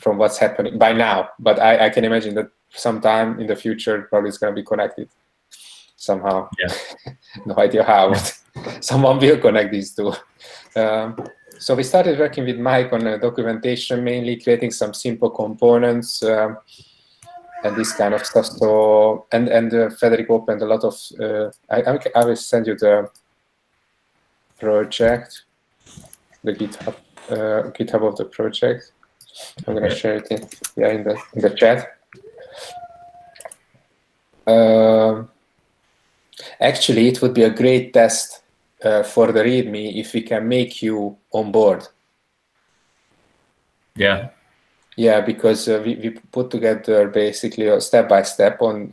from what's happening by now. But I can imagine that sometime in the future, probably it's going to be connected somehow. Yeah. No idea how, but someone will connect these two. So we started working with Mike on documentation, mainly creating some simple components and this kind of stuff. So and Frederick opened a lot of. I will send you the project, the GitHub of the project. I'm gonna share it in the chat. Actually, it would be a great test for the README if we can make you on board. Yeah. Yeah, because we put together basically a step by step on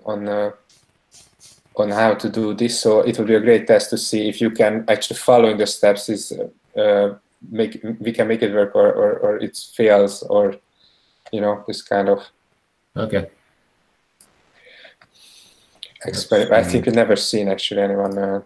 how to do this. So it will be a great test to see if you can actually following the steps is we can make it work or it fails, or this kind of experiment. I think we've never seen actually anyone.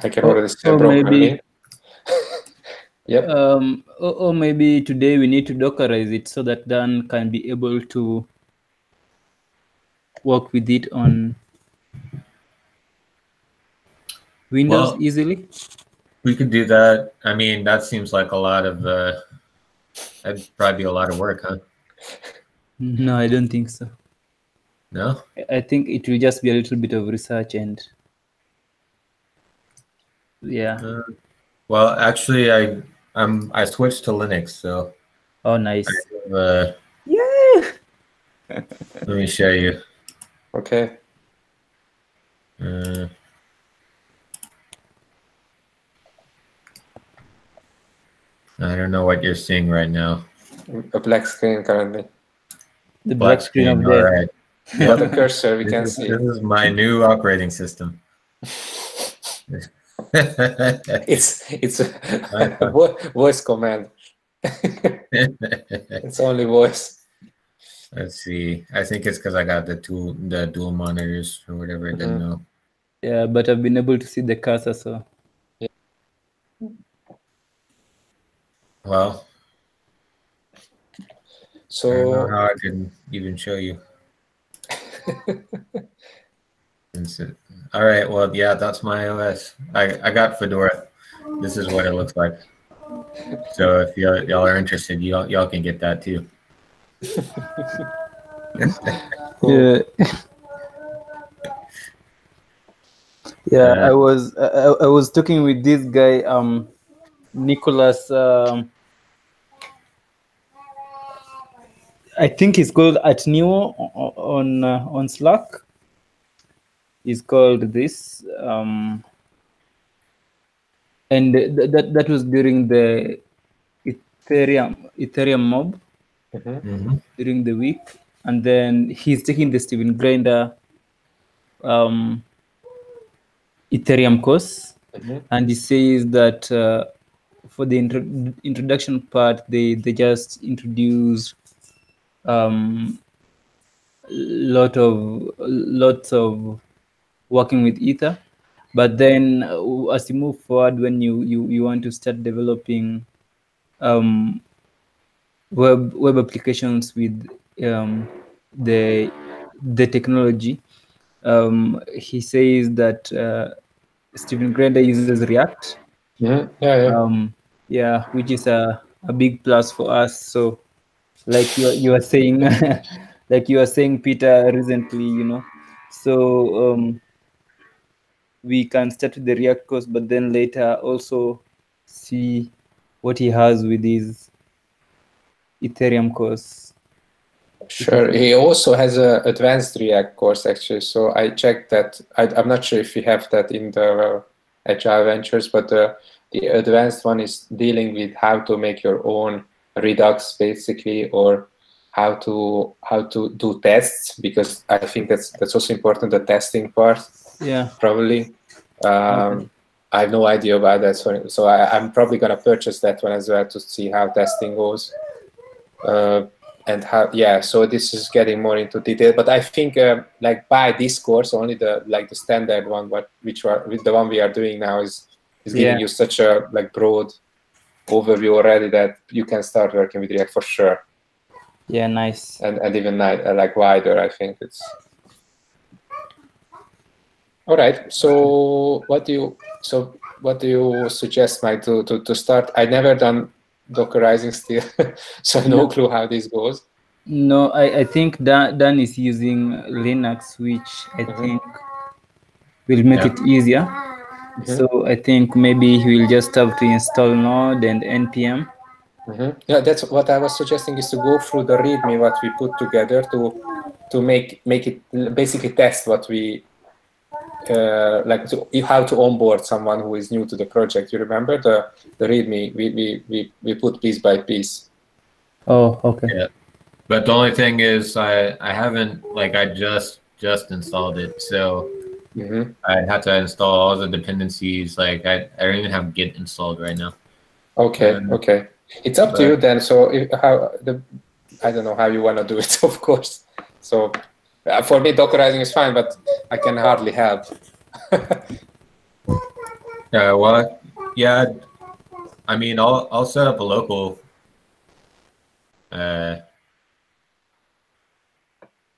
I can already see a broken link. Yep. Or maybe today we need to Dockerize it so that Dan can be able to work with it on Windows easily. We could do that. I mean, that seems like a lot of that'd probably be a lot of work, huh? No, I don't think so. No? I think it will just be a little bit of research and yeah. Well, actually, I switched to Linux, so. Oh, nice. Yeah. Let me show you. Okay. I don't know what you're seeing right now. A black screen currently. The black screen of all right. But the cursor we can see. This is my new operating system. It's a voice command. It's only voice. Let's see. I think it's because I got the dual monitors or whatever. I didn't know. Yeah, but I've been able to see the cursor, so. Yeah. Well. So I don't know how I can even show you. All right. Well, yeah, that's my OS. I got Fedora. This is what it looks like. So if y'all are interested, y'all can get that too. Yeah. Yeah, I was talking with this guy, Nicholas. I think he's called @Neo on Slack. He's called this, and that was during the Ethereum mob during the week, and then he's taking the Steven Grinder Ethereum course, and he says that for the introduction part, they just introduced lots of working with Ether, but then as you move forward, when you want to start developing web applications with the technology, he says that Steven Grinder uses React. Yeah, which is a big plus for us. So, like you are saying, like you are saying, Peter, recently, so we can start with the React course, but then later also see what he has with his Ethereum course. Sure. He also has an advanced React course, actually. So I checked that. I'm not sure if we have that in the Agile Ventures, but the advanced one is dealing with how to make your own Redux, basically, or how to do tests, because I think that's also important, the testing part. Yeah. Probably. I have no idea about that, so I'm probably gonna purchase that one as well to see how testing goes. And how, yeah, so this is getting more into detail, but I think like by this course only the standard one, with the one we are doing now is giving you such a like broad overview already that you can start working with React for sure. Yeah, nice. And even like wider, I think it's all right. So what do you suggest, Mike, to start? I never done Dockerizing still, so no clue how this goes. No, I think Dan is using Linux, which I think will make it easier. So I think maybe he will just have to install Node and npm. Yeah, that's what I was suggesting, is to go through the README what we put together to make it basically test what we like how to onboard someone who is new to the project. You remember the README we put piece by piece. Oh, okay. Yeah, but the only thing is I haven't, like, I just installed it, so I had to install all the dependencies. Like I don't even have Git installed right now. Okay, okay. It's up to you then. So I don't know how you want to do it, of course. So for me, Dockerizing is fine, but I can hardly help. Well, yeah. I mean, I'll set up a local.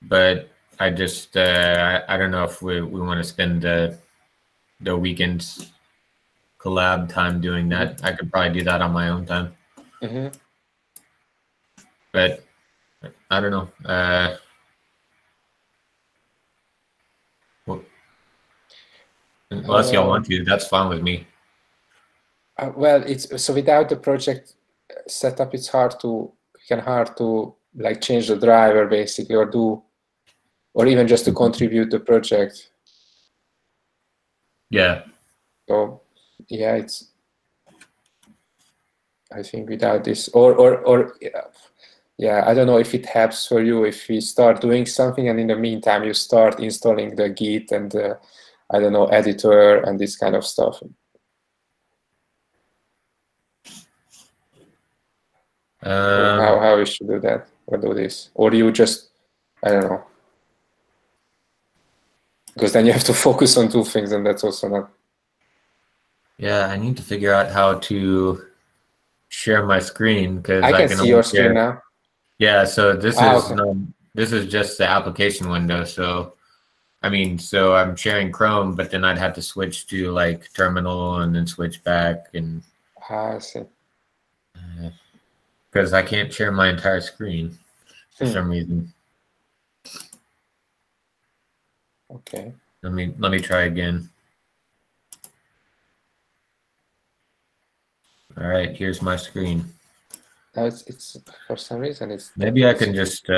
But I just I don't know if we want to spend the weekends collab time doing that. I could probably do that on my own time. But I don't know. Unless y'all want to, that's fine with me. Well, it's so without the project setup, it's hard to like change the driver basically, or even just to contribute the project. Yeah. So yeah, I think without this, or yeah, I don't know if it helps for you if we start doing something and in the meantime you start installing the Git and I don't know, editor and this kind of stuff. How we should do that or do this, or do you just, I don't know, because then you have to focus on two things and that's also not. Yeah, I need to figure out how to share my screen because I can see your screen now. Yeah, so this is just the application window. So I mean, so I'm sharing Chrome, but then I'd have to switch to like terminal and then switch back, and I see. Because I can't share my entire screen for some reason. Okay. Let me try again. All right, here's my screen. Now it's for some reason it's. Maybe I can just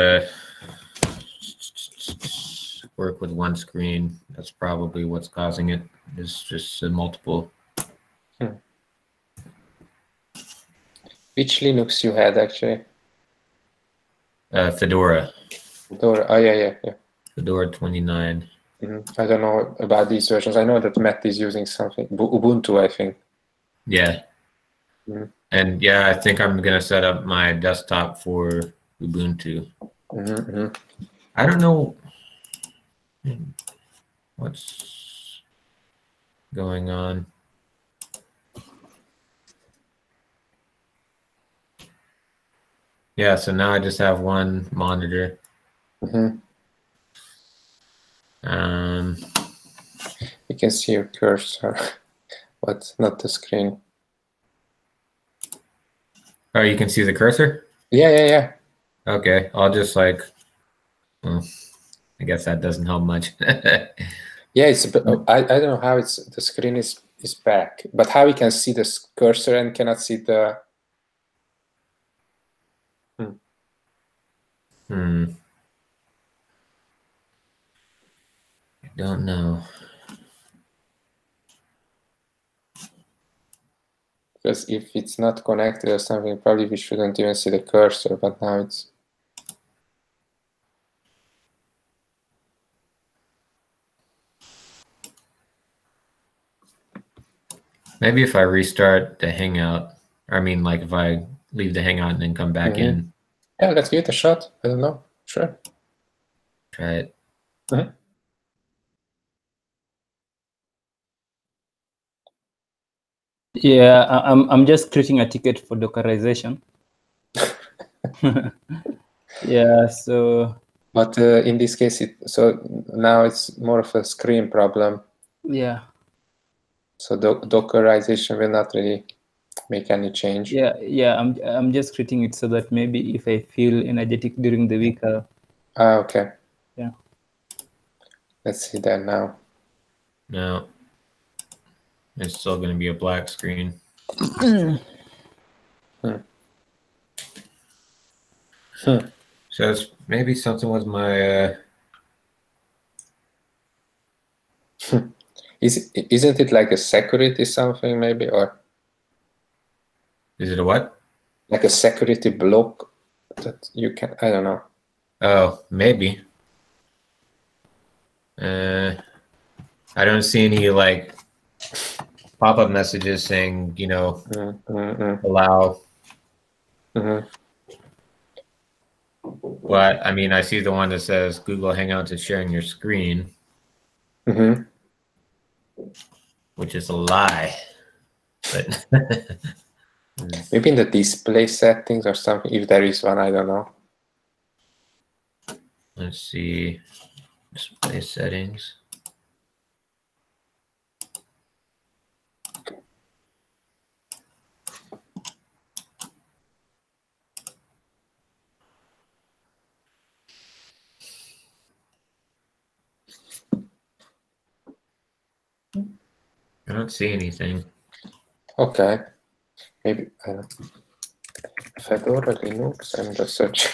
work with one screen. That's probably what's causing it. It's just multiple. Which Linux you had actually? Fedora. Fedora. Oh yeah. Fedora 29. I don't know about these versions. I know that Matt is using something Ubuntu, I think. Yeah. And yeah, I think I'm gonna set up my desktop for Ubuntu. I don't know what's going on. Yeah, so now I just have one monitor. You can see your cursor, but not the screen. Oh, you can see the cursor? Yeah. Okay, I'll just like, well, I guess that doesn't help much. Yeah, it's. I don't know how the screen is back, but how we can see the cursor and cannot see the. I don't know. Because if it's not connected or something, probably we shouldn't even see the cursor, but now it's. Maybe if I restart the Hangout, or I mean, like if I leave the Hangout and then come back in, Yeah, let's give it a shot. I don't know. Sure. try it. Yeah, I'm just creating a ticket for Dockerization. Yeah, so But in this case, so now it's more of a screen problem. yeah, So Dockerization will not really make any change. yeah, I'm just creating it so that maybe if I feel energetic during the week, Okay. yeah. Let's see that now. No, it's still going to be a black screen. So it's maybe something with my. Isn't it like a security something maybe, or Is it a what? like a security block that you can? I don't know. Oh, maybe. I don't see any like pop-up messages saying, allow. But I mean, I see the one that says Google Hangouts is sharing your screen, which is a lie. But Maybe in the display settings or something, if there is one, I don't know. let's see, display settings. I don't see anything. Okay. Maybe Fedora Linux, I'm just searching.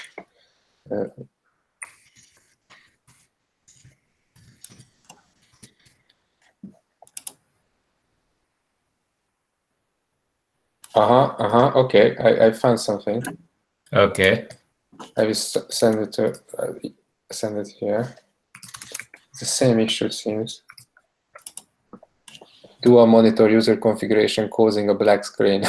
Okay, I found something. Okay. I will send it to send it here. It's the same issue, seems. Dual monitor user configuration causing a black screen.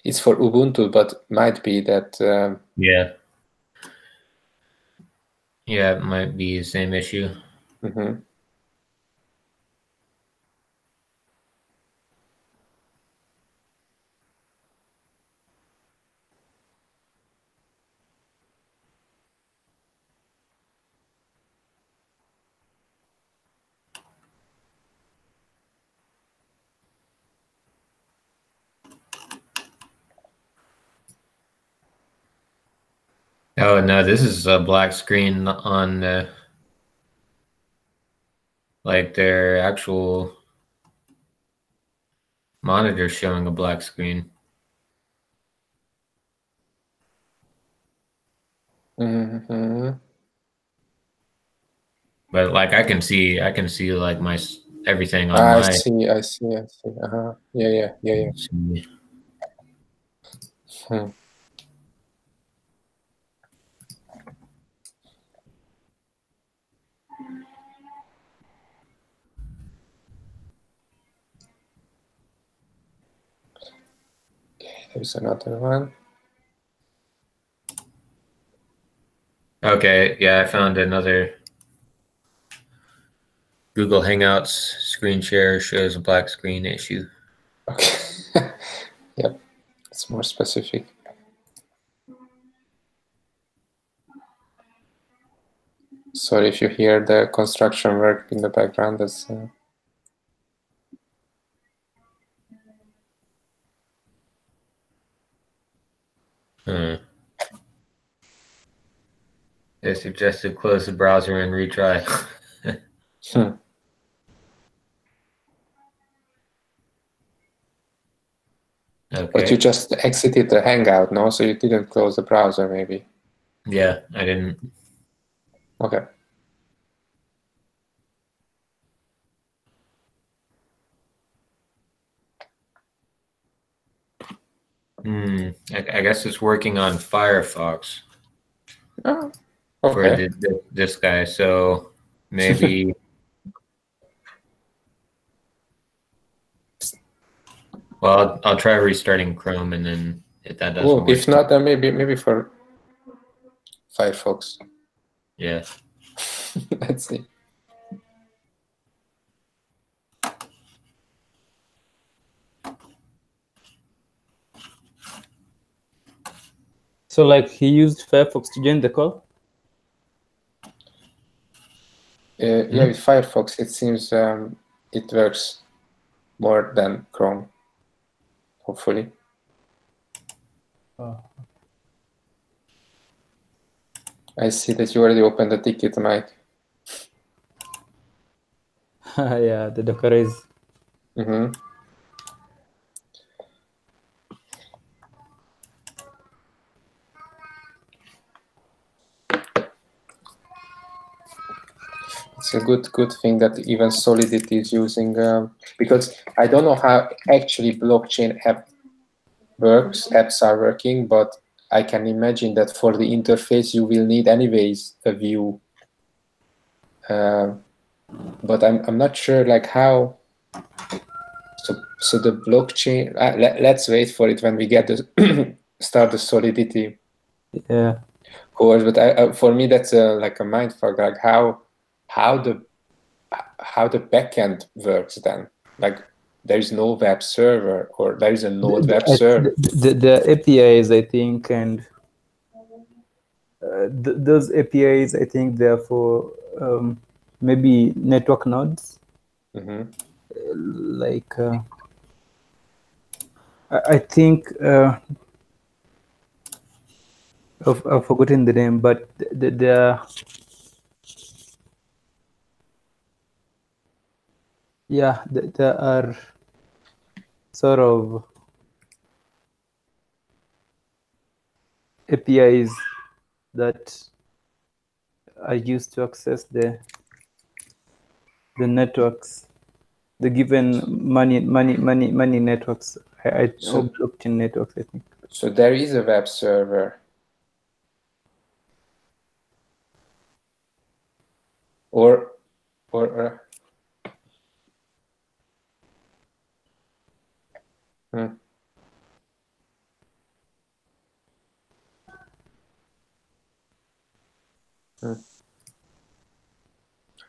It's for Ubuntu, but might be that. Yeah. Yeah, it might be the same issue. Oh no, this is a black screen on like their actual monitor showing a black screen. But like I can see like my everything on I my. see. Yeah. There's another one. Okay, yeah, I found another. Google Hangouts screen share shows a black screen issue. Okay. Yep, it's more specific. Sorry if you hear the construction work in the background. That's They suggested close the browser and retry. Okay. But you just exited the Hangout, no? So you didn't close the browser, maybe? Yeah, I didn't. Okay. I guess it's working on Firefox Oh, for okay. this guy. So maybe. Well, I'll try restarting Chrome, and then if that doesn't Well, work, if not, then maybe for Firefox. yeah. Let's see. So like he used Firefox to join the call? Yeah, with Firefox, it seems it works more than Chrome, hopefully. Oh. I see that you already opened the ticket, Mike. Yeah, the Dockerize. Mm-hmm. It's a good thing that even Solidity is using, because I don't know how actually blockchain apps are working, but I can imagine that for the interface you will need anyways a view. But I'm not sure like how. So the blockchain. Let's wait for it when we get the start the Solidity Yeah. course. But for me that's like a mindfuck. Like how the backend works then. Like there is no web server, or there is a node web server. The APIs, I think, and those APIs, I think, they're for maybe network nodes. Mm-hmm. Like I think I've forgotten the name, but there are sort of APIs that are used to access the networks, the given money networks, or blockchain networks, I think. So there is a web server. Or I'm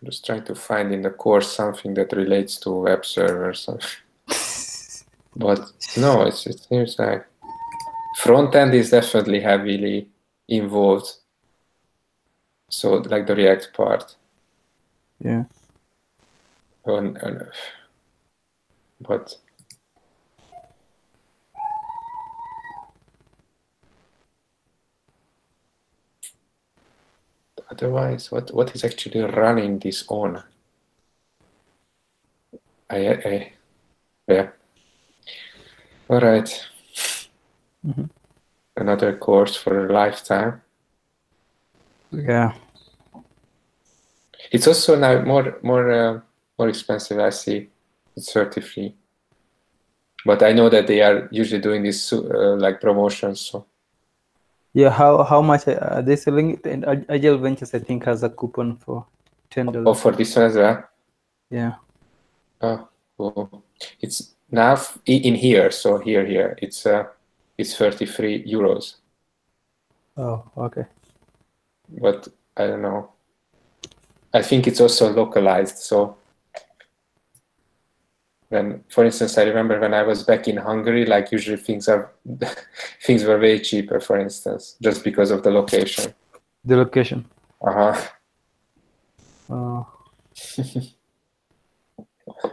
just trying to find in the course something that relates to web servers. But no, it seems like front end is definitely heavily involved. So like the React part. Yeah. But otherwise, what is actually running this on? Yeah. All right. Mm-hmm. Another course for a lifetime. Yeah. It's also now more expensive. I see. It's 33. But I know that they are usually doing this like promotions. So Yeah. How much are they selling it? And Agile Ventures, I think, has a coupon for $10. oh, for this one as well. Yeah. Oh, cool. It's now in here. So here it's 33 euros. Oh, okay. But I don't know. I think it's also localized. So when, for instance, I remember when I was back in Hungary, like usually things were way cheaper, for instance, just because of the location. The location. Oh.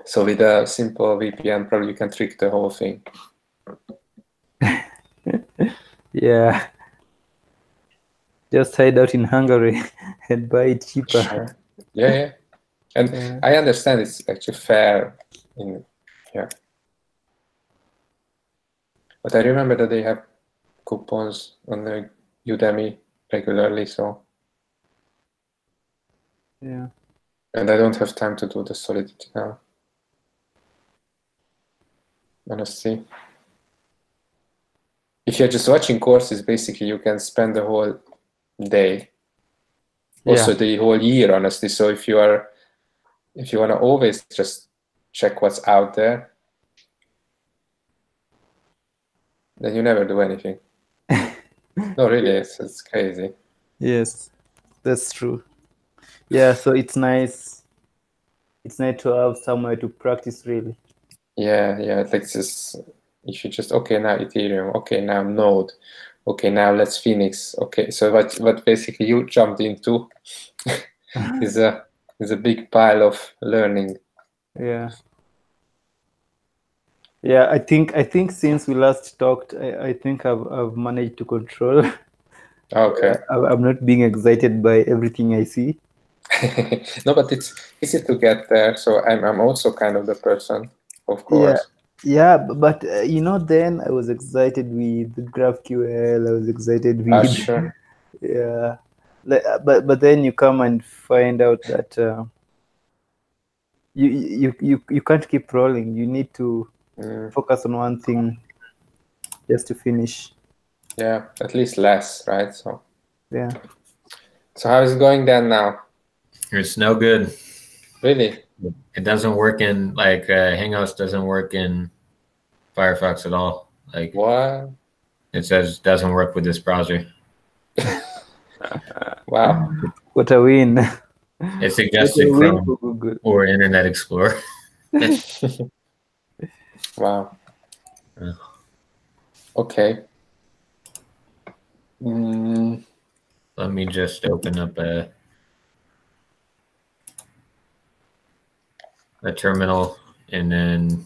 So with a simple VPN, probably you can trick the whole thing. Yeah. Just hide out in Hungary and buy it cheaper. Sure. Yeah. And I understand it's actually fair But I remember that they have coupons on the Udemy regularly, so. Yeah. And I don't have time to do the Solidity now. Honestly. if you're just watching courses, basically you can spend the whole day, also the whole year, honestly. So if you want to always just check what's out there, then you never do anything. No, really, it's crazy. Yes, that's true. Yeah, so it's nice. It's nice to have somewhere to practice, really. Yeah, like just if you just okay now Ethereum, okay now Node, okay now let's Phoenix. Okay, so what basically you jumped into is a big pile of learning. Yeah. I think since we last talked, I think I've managed to control. Okay. I'm not being excited by everything I see. No, but it's easy to get there. So I'm also kind of the person, of course. Yeah, but then I was excited with GraphQL. I was excited with Sure. yeah, but then you come and find out that you can't keep rolling. You need to focus on one thing just to finish. Yeah, at least less, right? So yeah. So how is it going then now? It's no good. Really? It doesn't work in like Hangouts doesn't work in Firefox at all. Like what? It says it doesn't work with this browser. Wow. What a win. It suggested Chrome or Internet Explorer. Wow. Okay. Let me just open up a terminal and then.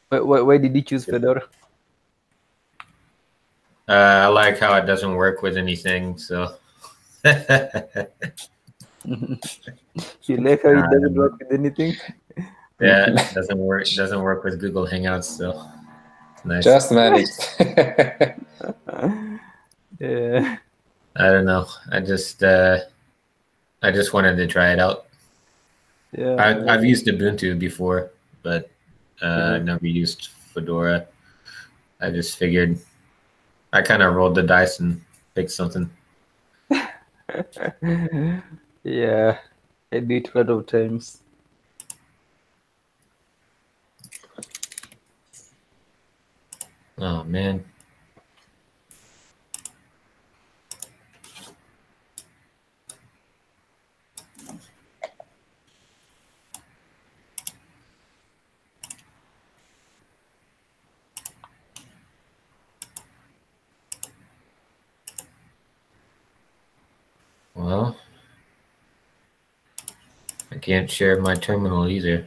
Why did you choose Fedora? I like how it doesn't work with anything, so. You like how it doesn't work with anything? Yeah, it doesn't work. It doesn't work with Google Hangouts, so nice. Just managed. Yeah. I don't know. I just wanted to try it out. Yeah. I've used Ubuntu before, but I never used Fedora. I just figured I kind of rolled the dice and picked something. Yeah, I do it a lot of times. Oh man. Well, I can't share my terminal either.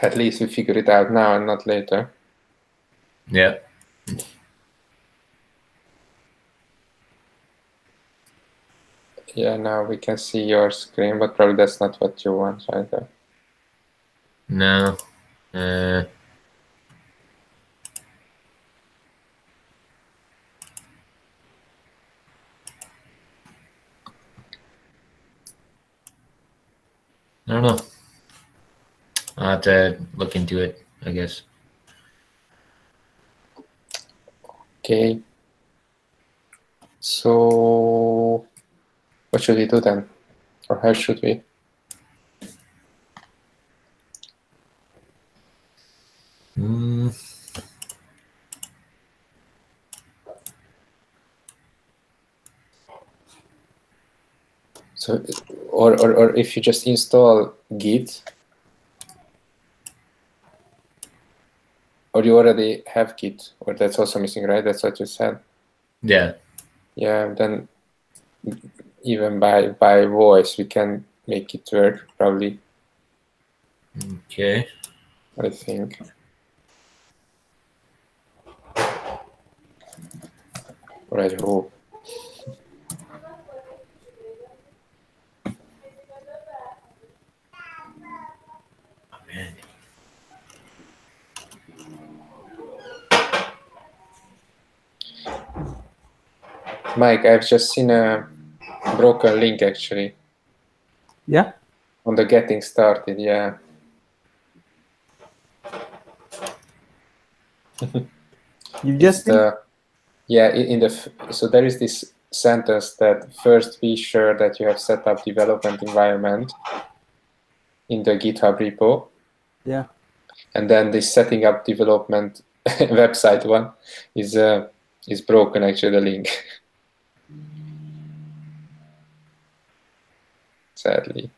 At least we figure it out now and not later. Yeah. Yeah, now we can see your screen, but probably that's not what you want, right? No. I don't know. I'll have to look into it, I guess. Okay. So what should we do then? Or how should we? So, or if you just install Git, or you already have Git, or that's also missing, right? That's what you said. Yeah. Yeah, then even by voice, we can make it work, probably. Okay. I think. Or I hope. Oh, man. Mike, I've just seen a broken link actually Yeah. on the getting started. Yeah. You just So there is this sentence that first be sure that you have set up development environment in the GitHub repo. Yeah. And then the setting up development website one is broken actually, the link. Sadly.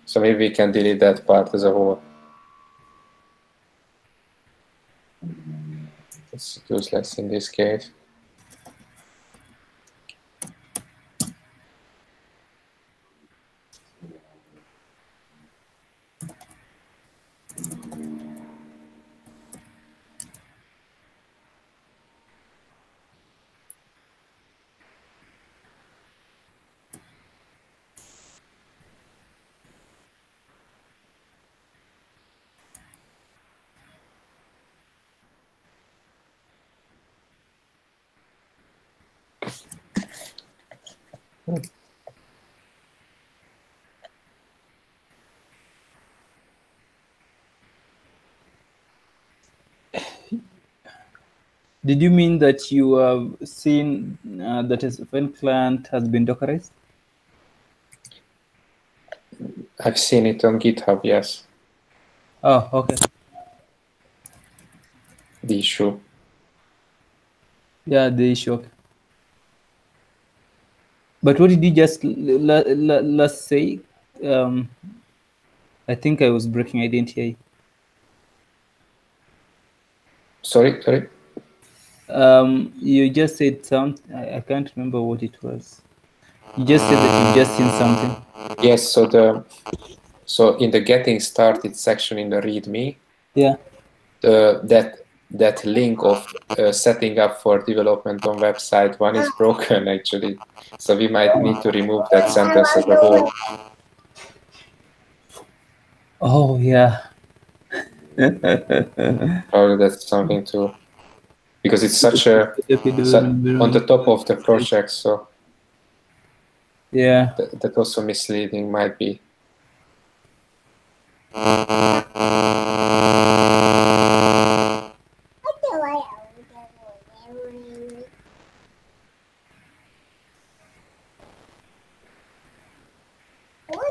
So maybe we can delete that part as a whole. It's useless in this case. Did you mean that you have seen that his event client has been Dockerized? I've seen it on GitHub, yes. Oh, okay. The issue. Yeah, the issue. Okay. But what did you just last say? I think I was breaking. I didn't hear you. Sorry. You just said something. I can't remember what it was. You just said that you just seen something. Yes. So in the getting started section in the README, Yeah. That link of setting up for development on website one is broken actually. So we might need to remove that sentence as a whole. Oh yeah. Probably that's something to, because it's such a on the top of the project, so yeah. that also misleading might be.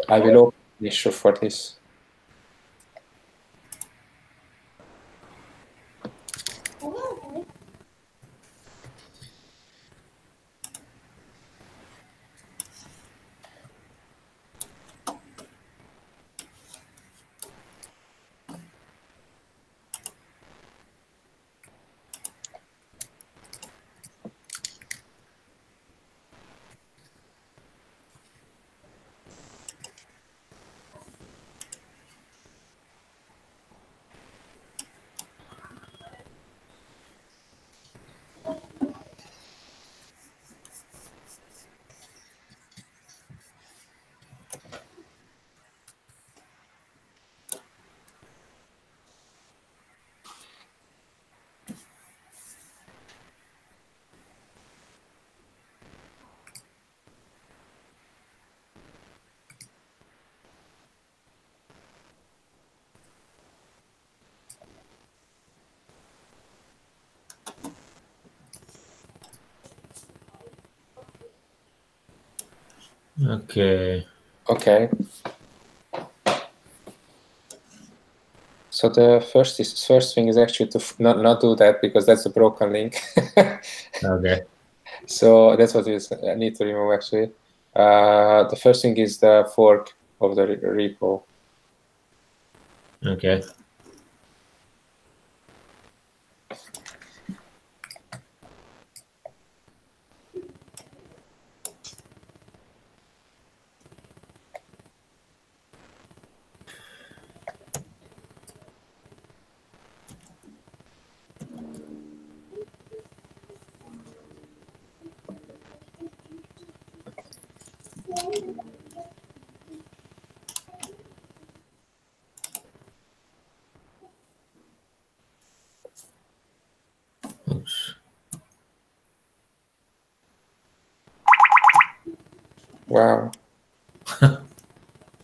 I will open the issue for this. Okay. Okay. So the first thing is actually to not do that, because that's a broken link. Okay. So that's what I need to remove actually. The first thing is the fork of the repo. Okay. Wow.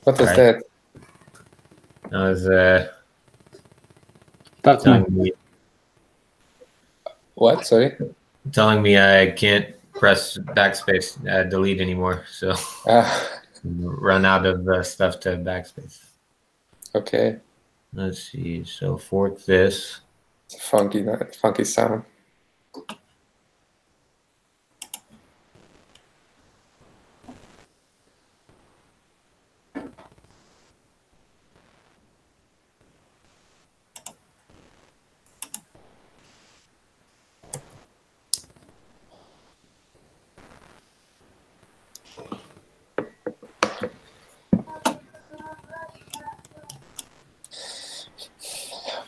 What was Right. that? I was Pac-Man. What? Sorry. telling me I can't press backspace, delete anymore. So run out of stuff to backspace. Okay. Let's see. So fork this. It's a funky sound.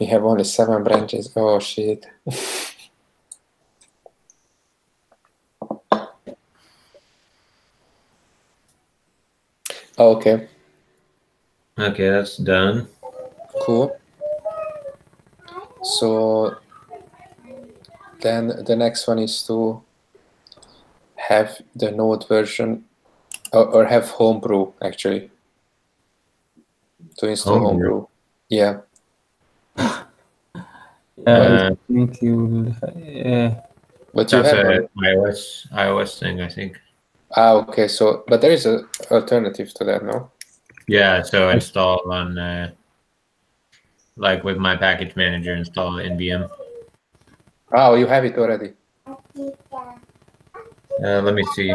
We have only 7 branches. Oh shit. Okay, Okay, that's done. cool. So then the next one is to have the Node version or have Homebrew actually to install Homebrew. Yeah. Uh, I think you. But you That's have a one. iOS thing, I think. Okay. So, but there is an alternative to that, no? Yeah, so install on like with my package manager, install NVM. Oh, you have it already. Let me see.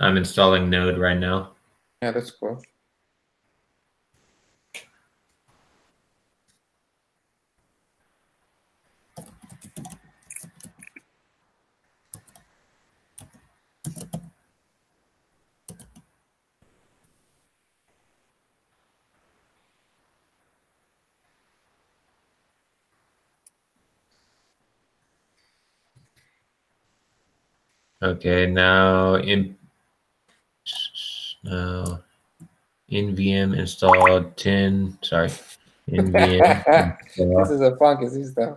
I'm installing Node right now. Yeah, that's cool. Okay, now NVM installed 10. Sorry, NVM. This is a funky system.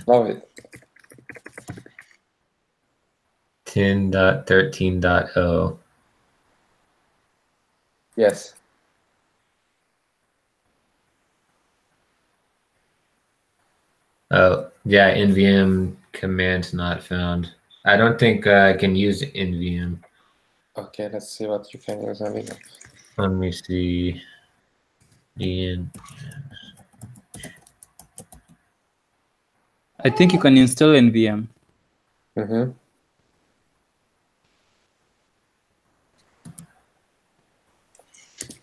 Love it. 10.13.0. Yes. Oh, yeah, NVM commands not found. I don't think I can use NVM. Okay, let's see what you can use on Linux. Let me see. I think you can install NVM. Mm-hmm.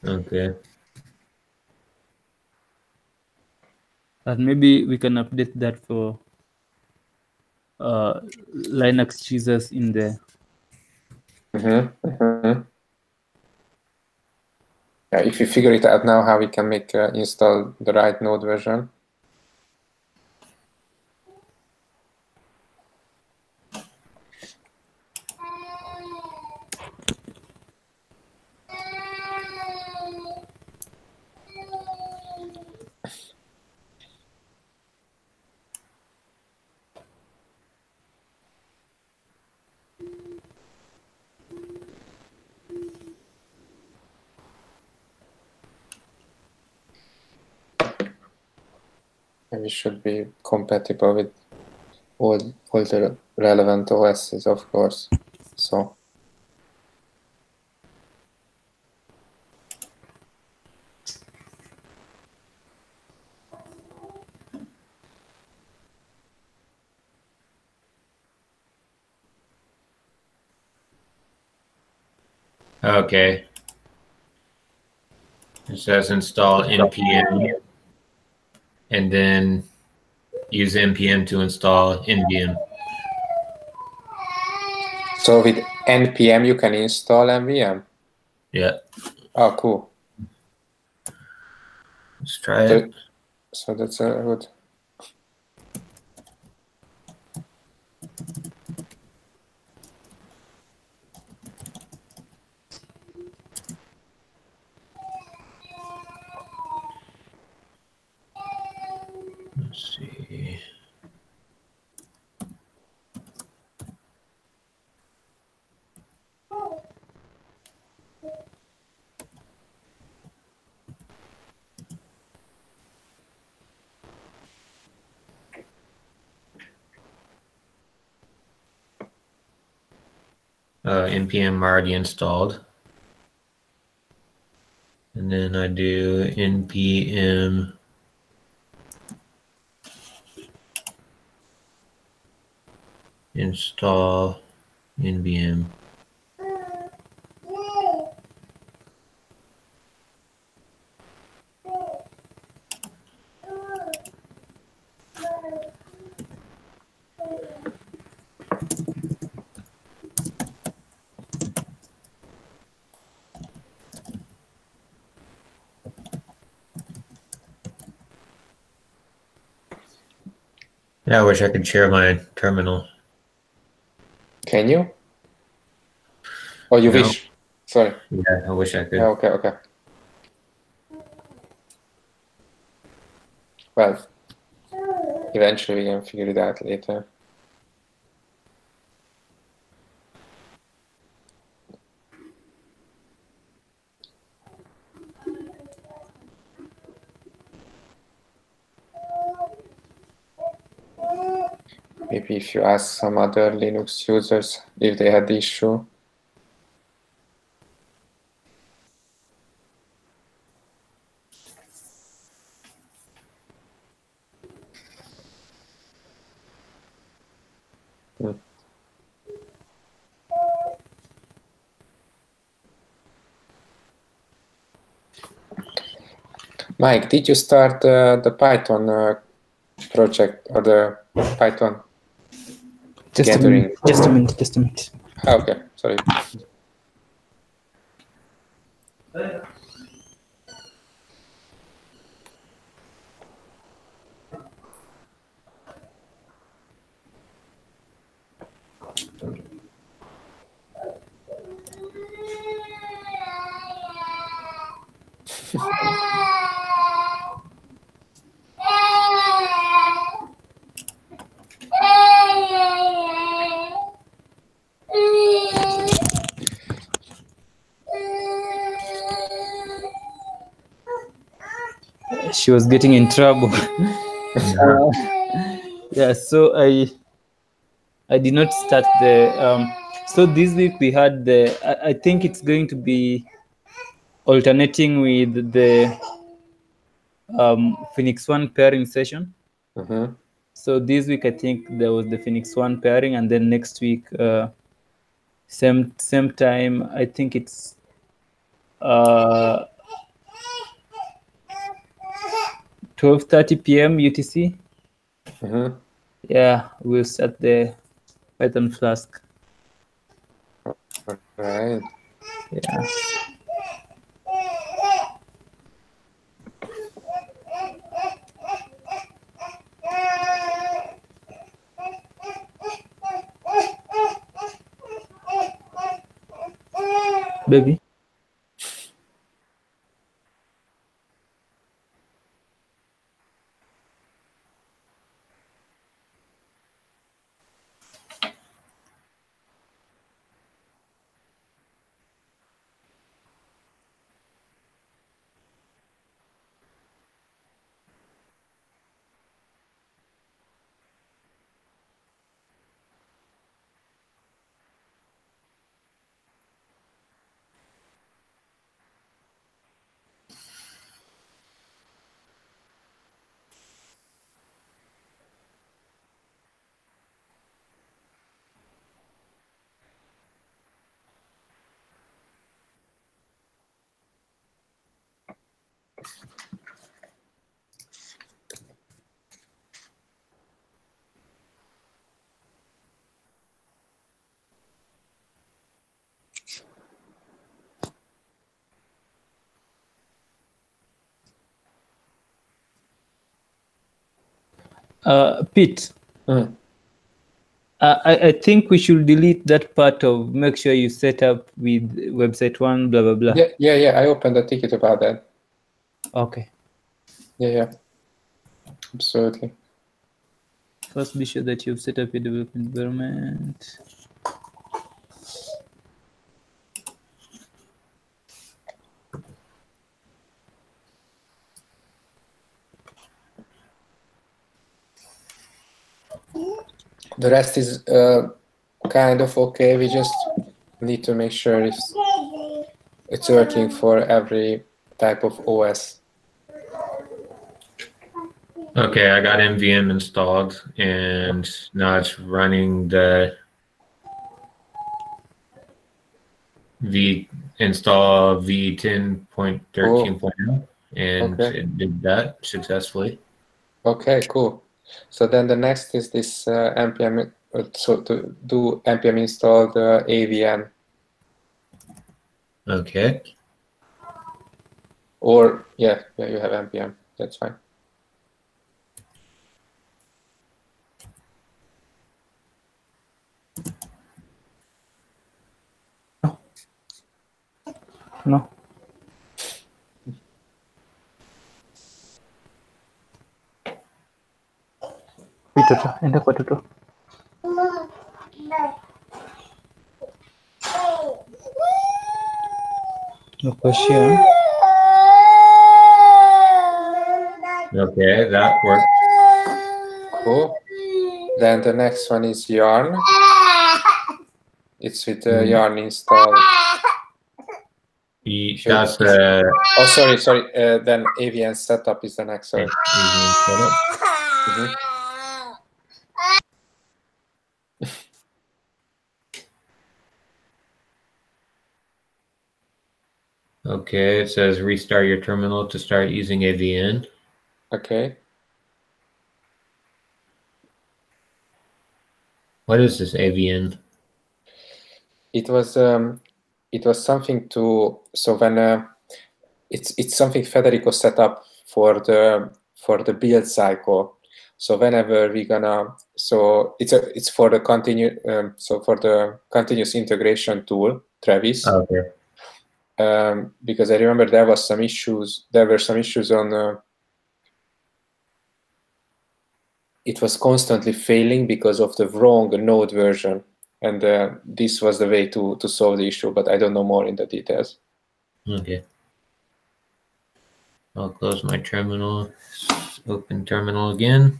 Okay. But maybe we can update that for Linux users in there. Mm-hmm. Mm-hmm. Yeah, if you figure it out now how we can make install the right Node version. And we should be compatible with all the relevant OSs, of course. So Okay. It says install npm, and then use npm to install NVM. So with npm you can install NVM? Yeah. Oh, cool. Let's try it. So that's a good. Let's see. npm already installed. And then I do npm install NVM. Yeah, I wish I could share my terminal. Can you? Oh, you No. wish. Sorry. Yeah, I wish I could. Yeah, okay. Well, eventually we can figure it out later. Maybe if you ask some other Linux users if they had the issue. Mike, did you start the Python project or the Python gathering? Just a minute. Ah, okay, sorry. She was getting in trouble. Yeah, so I did not start the so this week we had the I think it's going to be alternating with the Phoenix One pairing session. Mm-hmm. So this week I think there was the Phoenix One pairing, and then next week same time I think it's 12:30 p.m. UTC. Mm-hmm. Yeah, we'll start the Python Flask. Right. Yeah. Baby. Pete, Mm. I think we should delete that part of make sure you set up with website one, blah, blah, blah. Yeah. I opened a ticket about that. Okay. Yeah. Absolutely. First, be sure that you've set up your development environment. The rest is kind of okay. We just need to make sure it's working for every type of OS. Okay, I got MVM installed, and now it's running the install v10.13.0, and Okay. it did that successfully. Okay, cool. So then the next is this npm. So to do npm install the AVN, Okay. or yeah, you have npm. That's fine. No. Witoto, enda kwa toto. Nakuashia. Okay, that worked. Cool. Then the next one is Yarn. It's with Yarn install. That's Oh, sorry. Then AVN setup is the next. Sorry. AVN setup. Mhm. Okay, it says restart your terminal to start using AVN. Okay. What is this AVN? It was something to, so when it's something Federico set up for the build cycle. So whenever we're gonna, so it's for the continuous integration tool, Travis. Okay. Because I remember there were some issues on it was constantly failing because of the wrong node version, and this was the way to solve the issue, but I don't know more in the details. Okay. I'll close my terminal, open terminal again.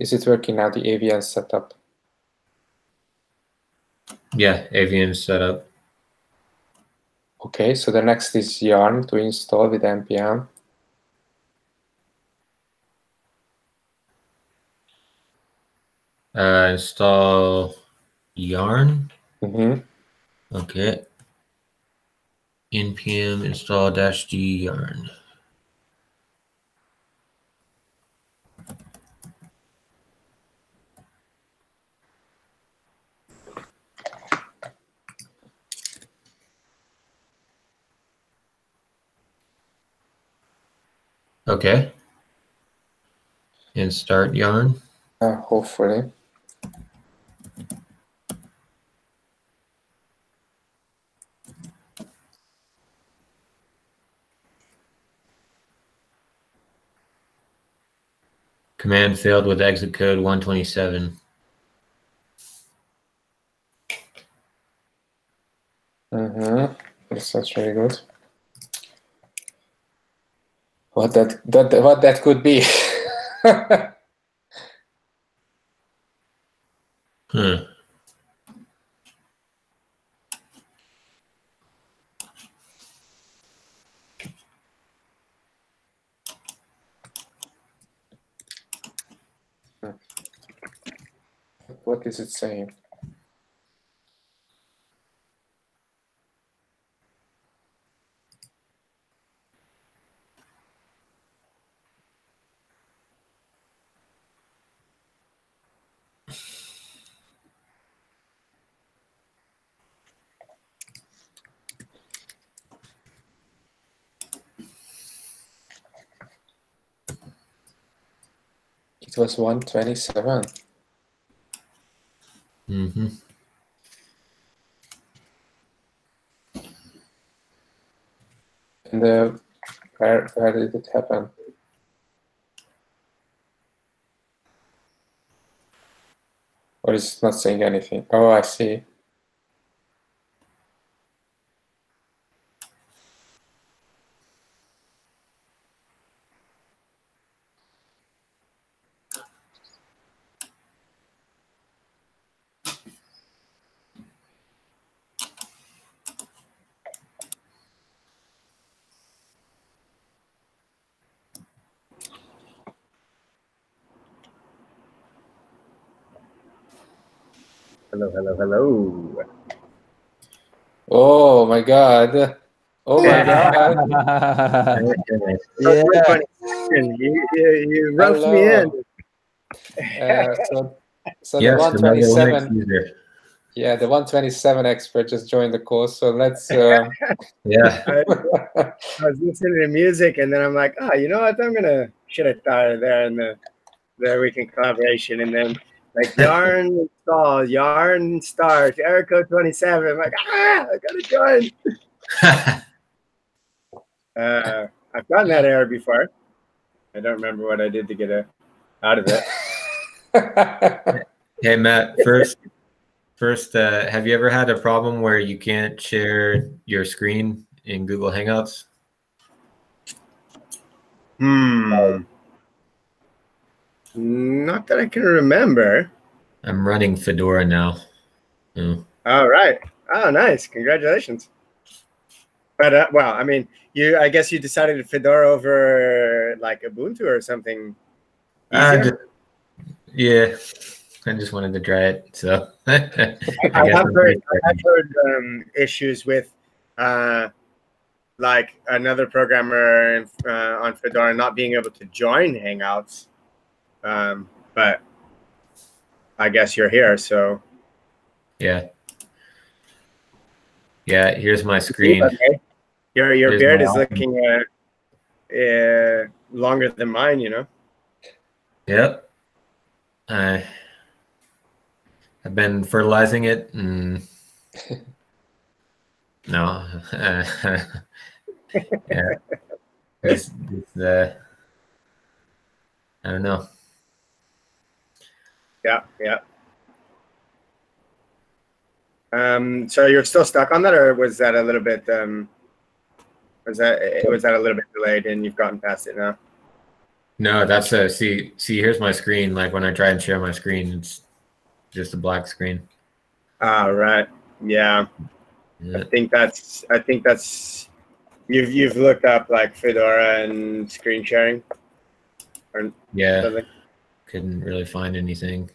Is it working now, the AVN setup? Yeah, AVN set up. Okay, so the next is Yarn to install with npm. Install Yarn. Mm-hmm. Okay. npm install -g yarn. Okay. And start Yarn. Hopefully. Command failed with exit code 127. Mm-hmm. That's very good. What that could be? Huh. What is it saying? It was 127. Mm-hmm. And where did it happen? Or is it not saying anything? Oh, I see. Hello, hello, hello. Oh my God. Oh my God. Yeah. Yeah. Funny. You roped me in. So the Yes, another Linux 127, user. yeah, the 127 expert just joined the call. So let's. Yeah. I was listening to music, and then I'm like, oh, you know what? Should have started there in the weekend collaboration, and then like yarn install, yarn start, Erico 27. I'm like, I gotta join. I've gotten that error before. I don't remember what I did to get out of it. Hey, Matt, first, have you ever had a problem where you can't share your screen in Google Hangouts? Not that I can remember. I'm running Fedora now. Oh. All right. Oh, nice. Congratulations. But well, I mean, I guess you decided to Fedora over like Ubuntu or something easier. Yeah, I just wanted to try it. So I have heard issues with like another programmer on Fedora not being able to join Hangouts. But I guess you're here, so yeah. Here's my screen. Your beard is looking longer than mine, you know. Yep. I've been fertilizing it, and no, yeah, I don't know. Yeah. So you're still stuck on that, or was that a little bit? Was that a little bit delayed, and you've gotten past it now? No, that's see. Here's my screen. Like when I try and share my screen, it's just a black screen. Ah, right. Yeah. I think that's. You've looked up like Fedora and screen sharing. Or something? Couldn't really find anything.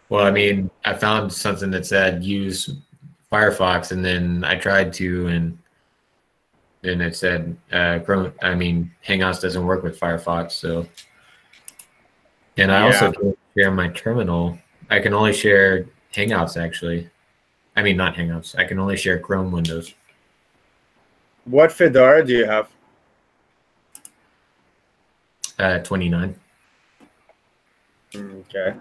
Well, I mean, I found something that said use Firefox, and then I tried to, and then it said Chrome. I mean, Hangouts doesn't work with Firefox, so. And I also can't share my terminal. I can only share Hangouts, actually. I mean, not Hangouts. I can only share Chrome windows. What Fedora do you have? 29. Okay.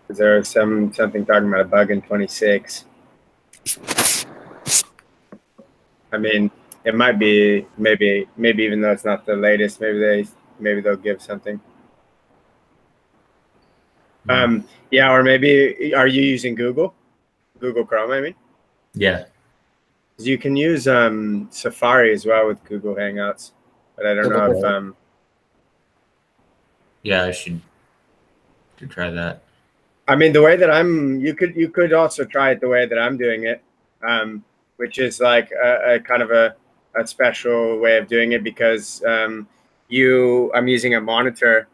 Is there something talking about a bug in 26? I mean, it might be maybe even though it's not the latest, maybe they'll give something. Yeah, or maybe are you using Google Chrome? I mean, yeah. You can use Safari as well with Google Hangouts, but I don't know if yeah, I should try that. I mean, the way that you could also try it the way that I'm doing it, which is like a kind of a special way of doing it, because I'm using a monitor.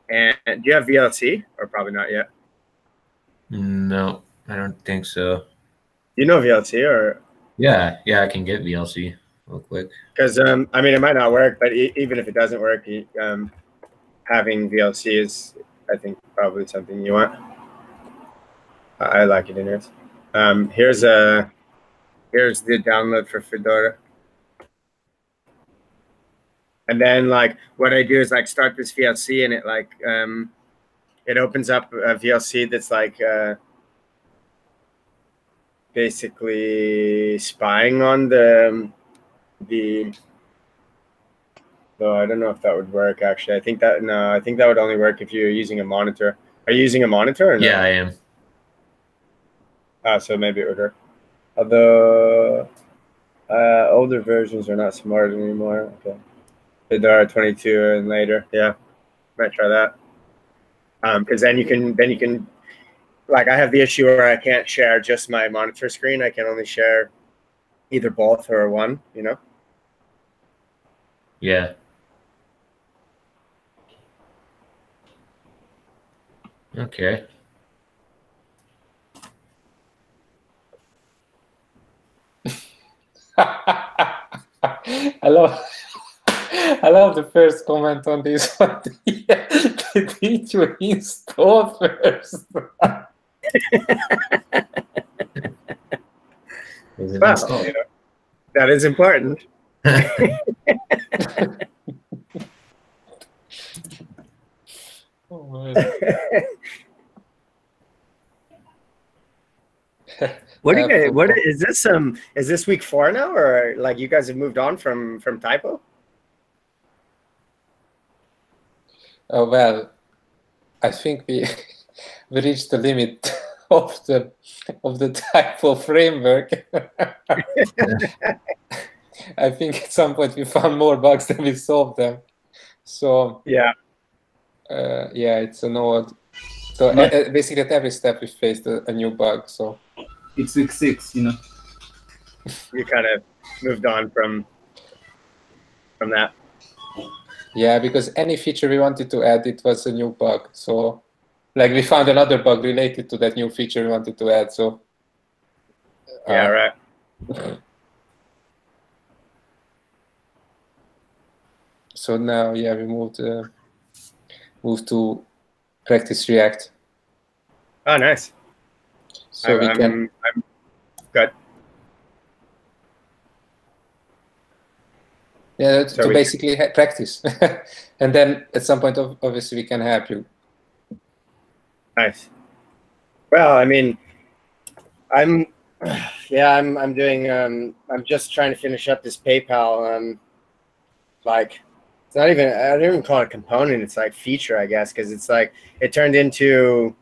And do you have VLC or probably not yet? No, I don't think so. You know VLC or? Yeah, I can get VLC real quick. Because I mean, it might not work, but even if it doesn't work, having VLC is, I think, probably something you want. I like it in it. Here's the download for Fedora. And then like what I do is like start this VLC, and it like it opens up a VLC that's like basically spying on the though I don't know if that would work actually. I think that would only work if you're using a monitor. Are you using a monitor or no? Yeah, I am. So maybe it would work. Although older versions are not smart anymore. Okay. There are 22 and later. Yeah, might try that. Because then you can like I have the issue where I can't share just my monitor screen. I can only share either both or one. You know. Yeah. Okay. I love the first comment on this one. Did you install first? Well, you know, that is important. Oh, what do you guys? What is this? Is this week 4 now, or like you guys have moved on from typo? Oh well, I think we reached the limit of the typo framework. I think at some point we found more bugs than we solved them. So yeah, it's an old. So basically, at every step we faced a new bug. So it's week 6, you know. You kind of moved on from that. Yeah, because any feature we wanted to add, it was a new bug. So, like we found another bug related to that new feature we wanted to add. So yeah, right. So now, yeah, we moved to practice React. Oh, nice. So I'm good. Yeah, to basically practice, and then at some point, obviously, we can help you. Nice. Well, I mean, I'm doing. I'm just trying to finish up this PayPal. Like, it's not even. I don't even call it a component. It's like feature, I guess, because it's like it turned into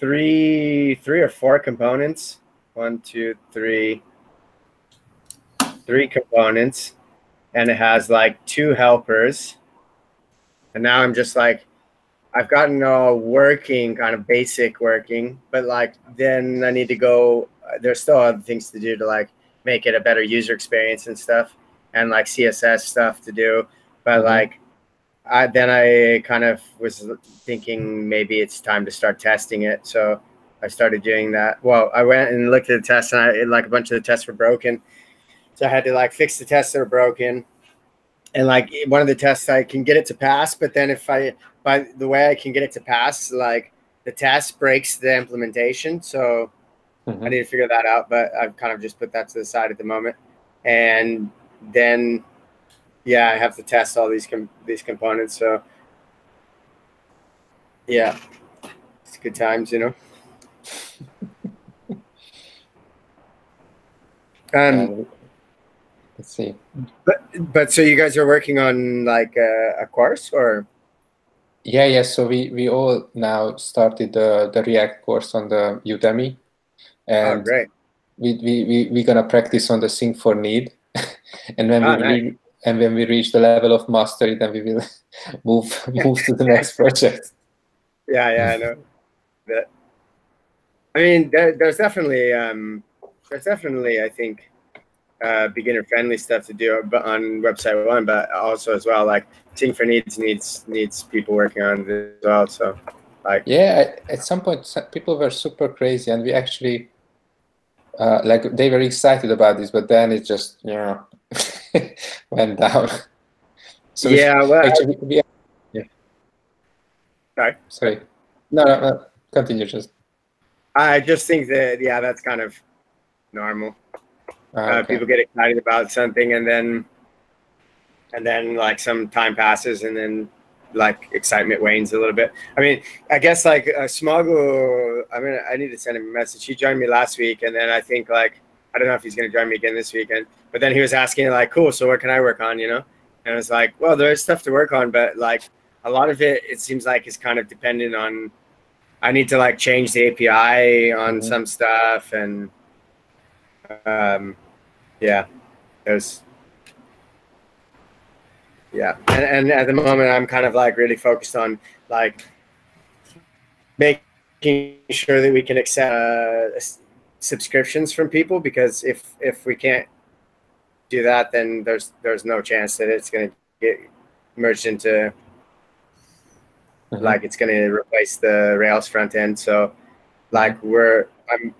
three or four components. 1, 2, 3. 3 components, and it has like 2 helpers. And now I'm just like, I've gotten all working, kind of basic working, but like then I need to go. There's still other things to do to like make it a better user experience and stuff, and like CSS stuff to do. But like, I kind of was thinking maybe it's time to start testing it. So I started doing that. Well, I went and looked at the tests, and like a bunch of the tests were broken. So I had to like fix the tests that are broken, and like one of the tests I can get it to pass, but then by the way I can get it to pass, like the test breaks the implementation. So I need to figure that out, but I've kind of just put that to the side at the moment. And then, yeah, I have to test all these components. So yeah, it's good times, you know. Let's see. But so you guys are working on like a course, or? Yeah. So we all now started the React course on the Udemy, and great. We're gonna practice on the Sync for Need, and when we reach the level of mastery, then we will move to the next project. Yeah, I know that. I mean, there's definitely I think beginner friendly stuff to do on website 1, but also as well like Ting for Needs needs people working on it as well. So like at some point people were super crazy, and we actually like they were excited about this, but then it just went down. So yeah, well, actually sorry. No, continue. Just I just think that that's kind of normal. okay. People get excited about something, and then like some time passes, and then like excitement wanes a little bit. I mean, I guess like Smago, I need to send him a message. He joined me last week, and then I think like I don't know if he's going to join me again this weekend. But then he was asking like, cool, so what can I work on? And I was like, well, there's stuff to work on, but like a lot of it seems like is kind of dependent on. I need to like change the API on some stuff, and there's. Yeah, and at the moment, I'm kind of like really focused on like making sure that we can accept subscriptions from people, because if we can't do that, then there's no chance that it's going to get merged into like it's going to replace the Rails front end. So like I'm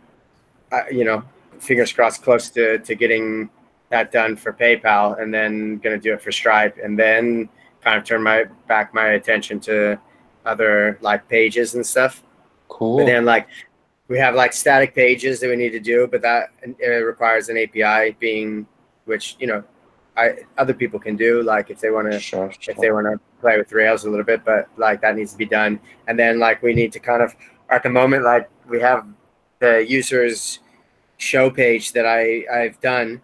fingers crossed close to getting that done for PayPal, and then going to do it for Stripe, and then kind of turn my attention to other like pages and stuff. Cool. But then like we have like static pages that we need to do, but that it requires an API which other people can do, like if they want to if they want to play with Rails a little bit, but like that needs to be done. And then like we need to kind of at the moment, like we have the users show page that I've done,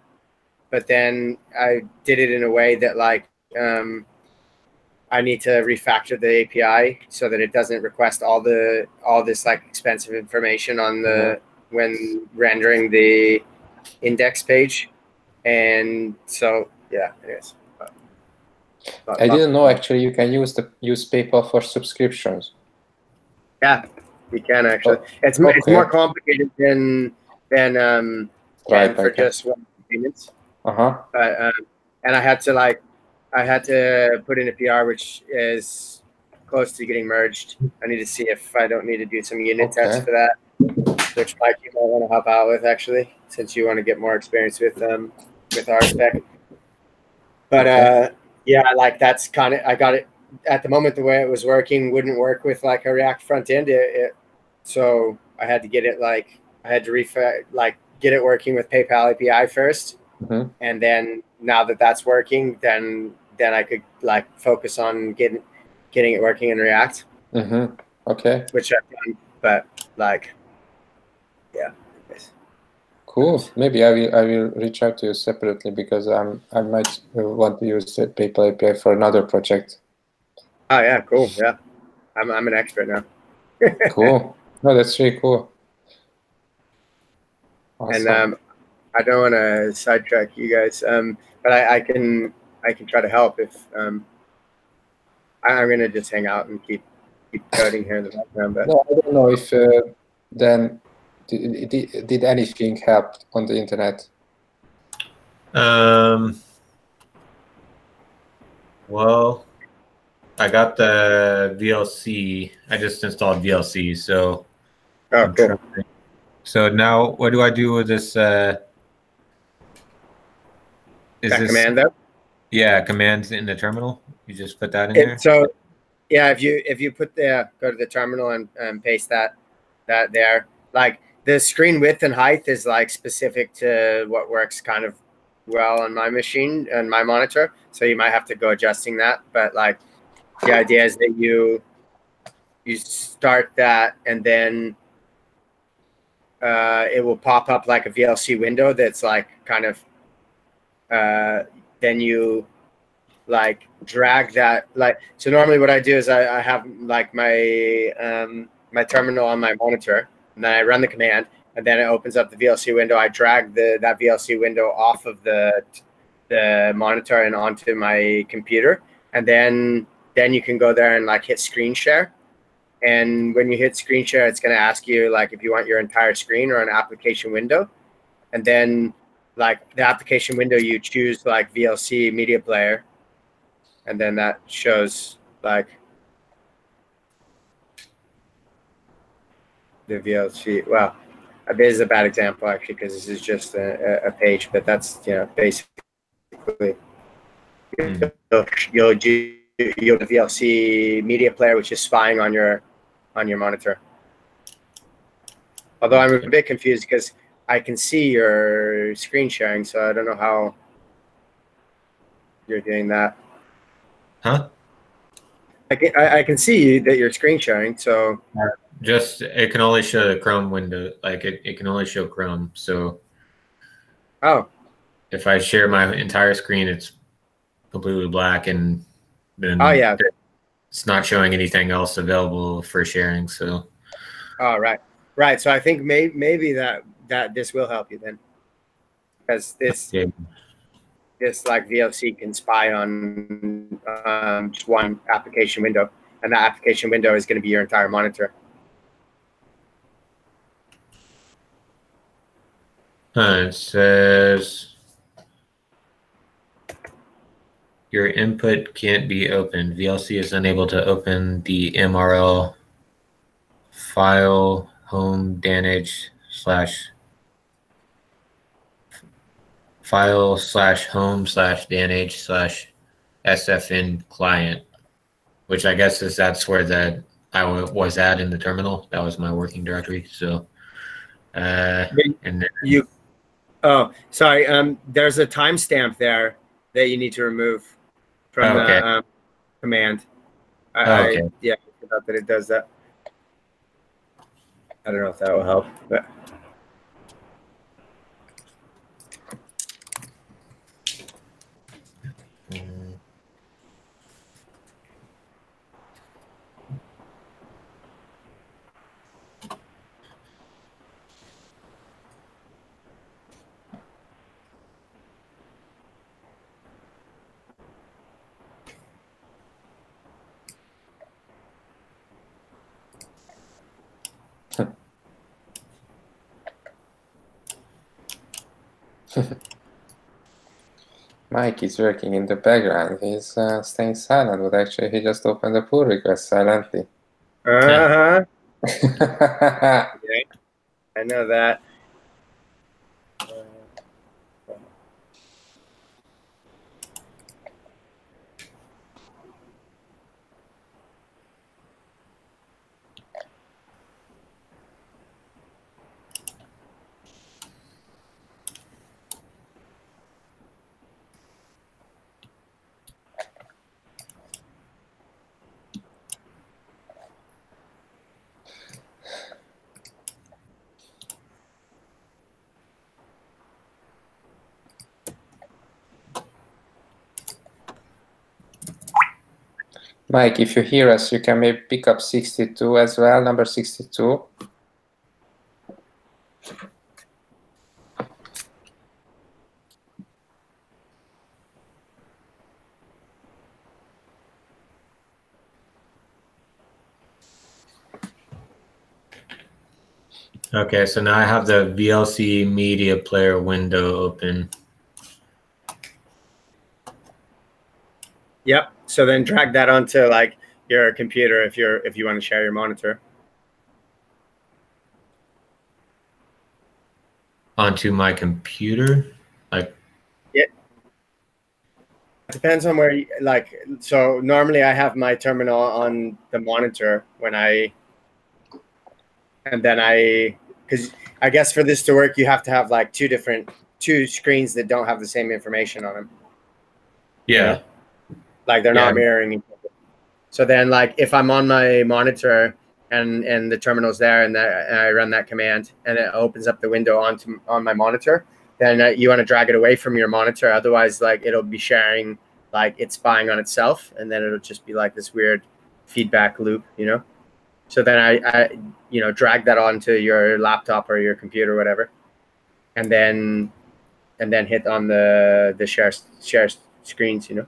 but then I did it in a way that like I need to refactor the API so that it doesn't request all this like expensive information on the when rendering the index page. And so anyways. I didn't know actually you can use PayPal for subscriptions. Yeah, you can actually. It's more complicated than for just one payments. But and I had to put in a PR which is close to getting merged. I need to see if I don't need to do some unit tests for that, which Mike, you might want to help out with actually, since you want to get more experience with RSpec. But like that's kind of, I got it at the moment, the way it was working wouldn't work with like a React front end. So I had to get it get it working with PayPal API first. And then now that that's working, then I could like focus on getting it working in React. Okay. Which I've done, but like, Cool. Maybe I will reach out to you separately, because I might want to use the PayPal API for another project. Oh yeah, cool. Yeah, I'm an expert now. Cool. No, that's really cool. Awesome. And I don't want to sidetrack you guys, but I can try to help if I'm gonna just hang out and keep coding here in the background. But no, I don't know if then did anything help on the internet? Well, I got the VLC. I just installed VLC, so. Oh, cool. So now, what do I do with this? Is this command though? Yeah, commands in the terminal. You just put that in there. So, yeah, if you go to the terminal and paste that there, like the screen width and height is like specific to what works kind of well on my machine and my monitor. So you might have to go adjusting that, but like the idea is that you start that, and then it will pop up like a VLC window that's like kind of then you like drag that, like, so normally what I do is I have like my my terminal on my monitor, and then I run the command, and then it opens up the VLC window. I drag that VLC window off of the monitor and onto my computer, and then you can go there and like hit screen share. And when you hit screen share, it's going to ask you like if you want your entire screen or an application window. And then like the application window, you choose like VLC media player, and then that shows like the VLC. Well, this is a bad example actually because this is just a page, but that's basically you'll do the VLC media player, which is spying on your monitor. Although I'm a bit confused because I can see your screen sharing, so I don't know how you're doing that. Huh? I can see that you're screen sharing, so just it can only show the Chrome window, like it can only show Chrome. So if I share my entire screen, it's completely black, and then it's not showing anything else available for sharing. So right. So I think maybe that this will help you then, because this like VLC can spy on just one application window, and that application window is going to be your entire monitor. It says your input can't be opened. VLC is unable to open the MRL file home damage /file/home/damage/SFN client, which I guess that's where I was at in the terminal. That was my working directory. So, and then sorry. There's a timestamp there that you need to remove from the command. I forgot that it does that. I don't know if that will help, but. Mike is working in the background. He's staying silent, but actually he just opened the pull request silently. Yeah, I know that. Mike, if you hear us, you can maybe pick up 62 as well, number 62. Okay, so now I have the VLC media player window open. Yep. So then drag that onto like your computer if you want to share your monitor. Onto my computer, like. Yeah. Depends on where you like. So normally I have my terminal on the monitor because I guess for this to work, you have to have like two screens that don't have the same information on them. Yeah. You know? Like they're not mirroring each other. So then like if I'm on my monitor and the terminal's there and I run that command and it opens up the window on my monitor, then you want to drag it away from your monitor. Otherwise, like it'll be sharing, like it's spying on itself, and then it'll just be like this weird feedback loop, you know? So then I drag that onto your laptop or your computer or whatever, and then hit on the share screens, you know?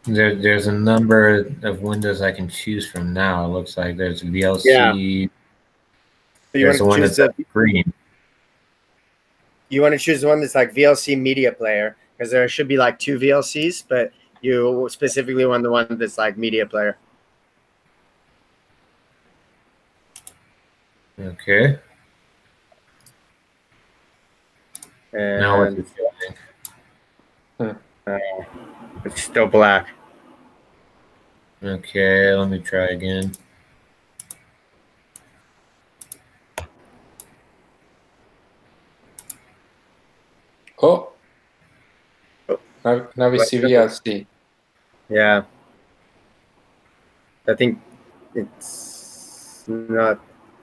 There's a number of windows I can choose from now. It looks like there's VLC. Yeah. So you There's the one that's green. You want to choose the one that's like VLC Media Player, because there should be like 2 VLCs, but you specifically want the one that's like Media Player. Okay. And Now what's it showing? it's still black. Okay, let me try again. Oh. Now we see VLC. Yeah. I think it's not,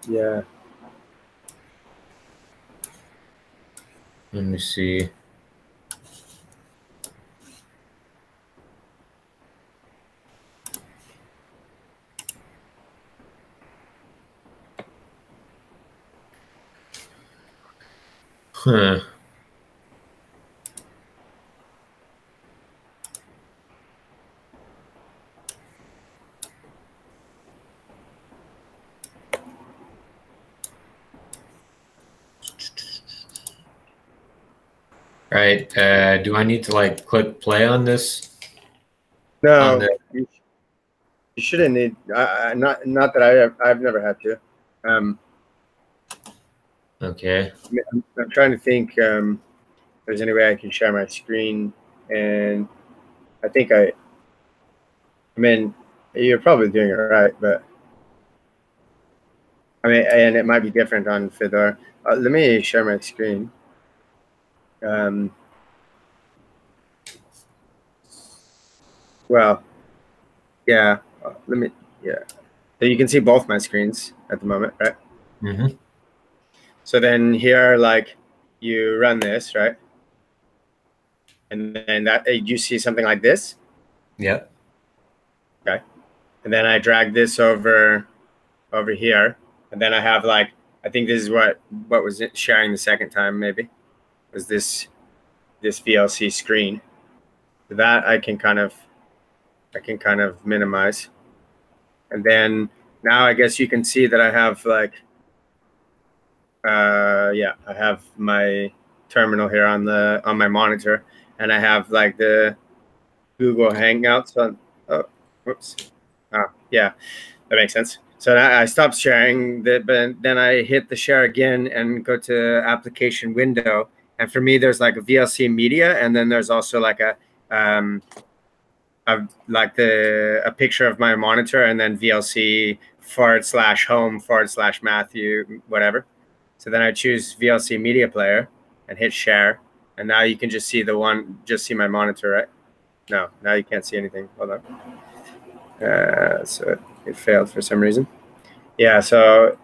yeah. Let me see. Huh. Right. Do I need to like click play on this? No, you shouldn't need. Not that I've never had to. Okay. I'm trying to think. If there's any way I can share my screen, and I think I mean, you're probably doing it right, but I mean, and it might be different on Fedora. Let me share my screen. Well, yeah. Let me. Yeah. So you can see both my screens at the moment, right? Mm-hmm. So then here, like, you run this, right? And then that you see something like this. Yep. Okay. And then I drag this over here, and then I have like, I think this is what was it sharing the second time, maybe was this VLC screen. That I can kind of minimize. And then now I guess you can see that I have like, yeah, I have my terminal here on my monitor, and I have like the Google Hangouts on. Oh, whoops. Oh, yeah, that makes sense. So I stopped sharing, but then I hit the share again and go to application window. And for me, there's like a VLC media, and then there's also like a picture of my monitor, and then VLC /home/Matthew, whatever. So then I choose VLC Media Player and hit share. And now you can just see see my monitor, right? No, now you can't see anything. Hold on. So it failed for some reason. Yeah, so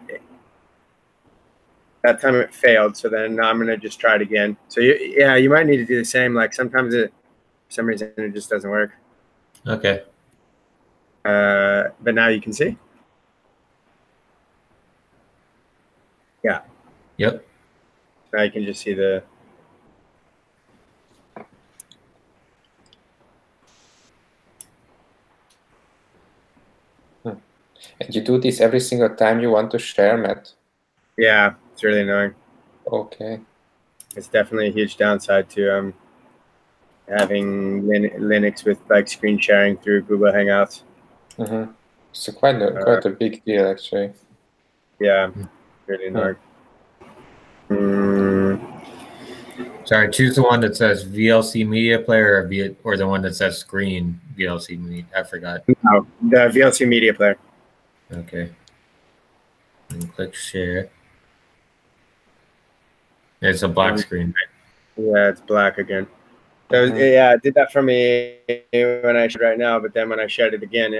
that time it failed. So then now I'm going to just try it again. So you might need to do the same. Like sometimes for some reason it just doesn't work. Okay. But now you can see. Yeah. Yep. Now you can just see the. And you do this every single time you want to share, Matt? Yeah, it's really annoying. Okay. It's definitely a huge downside to having Linux with like screen sharing through Google Hangouts. Mm-hmm. It's quite a big deal, actually. Yeah, really annoying. Sorry, choose the one that says VLC Media Player or the one that says Screen VLC Media. I forgot. No, the VLC Media Player. Okay. And click share. It's a black screen, right? Yeah, it's black again. So yeah, it did that for me when I shared right now, but then when I shared it again,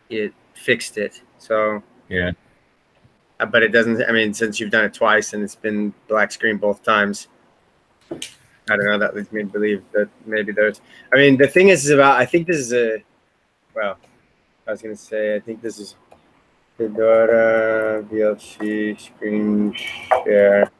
it fixed it. So yeah. But it doesn't. I mean, since you've done it twice and it's been black screen both times, I don't know. That leads me to believe that maybe there's. I mean, the thing is about. I think this is a. Well, I was gonna say I think this is Fedora VLC screen share.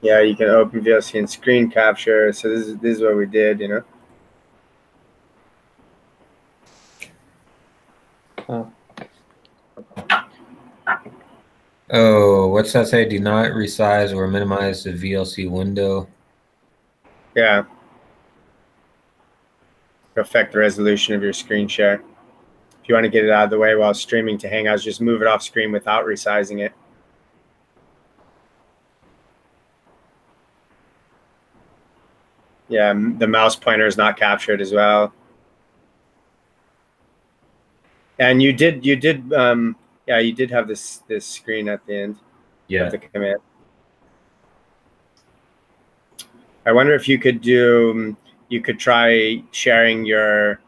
Yeah, you can open VLC and screen capture. So this is what we did, you know. Oh. Oh, what's that say? Do not resize or minimize the VLC window. Yeah. Affect the resolution of your screen share. If you want to get it out of the way while streaming to Hangouts, just move it off screen without resizing it. Yeah, the mouse pointer is not captured as well. And you did yeah, you did have this screen at the end of the command. I wonder if you could try sharing your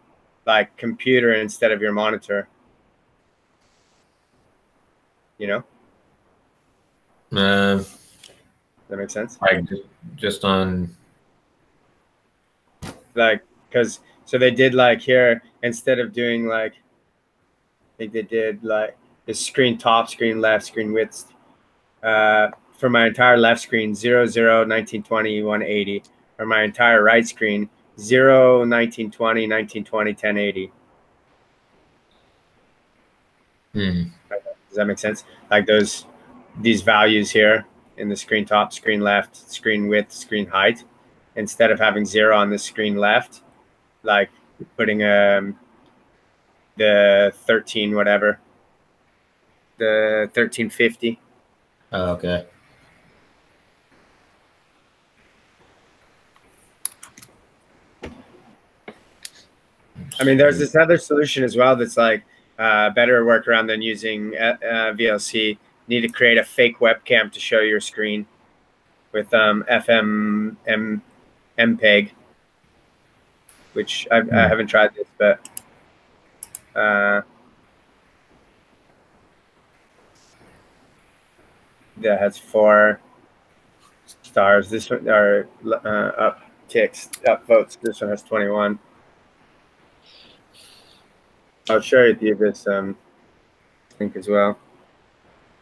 like computer instead of your monitor. You know? Does that make sense? Like just on like, because so they did like here, instead of doing like, I think they did like the screen top, screen left, screen width. For my entire left screen, 00, 1920, 180. For my entire right screen, 0, 1920, 1920, 1080. Does that make sense? Like these values here in the screen top, screen left, screen width, screen height, instead of having 0 on the screen left, like putting the 13 whatever, the 1350. Oh, okay. I mean, there's this other solution as well that's like better workaround than using VLC. You need to create a fake webcam to show your screen with MPEG, which I haven't tried this, but that has 4 stars. This one are up votes. This one has 21. I'll share with you this link as well.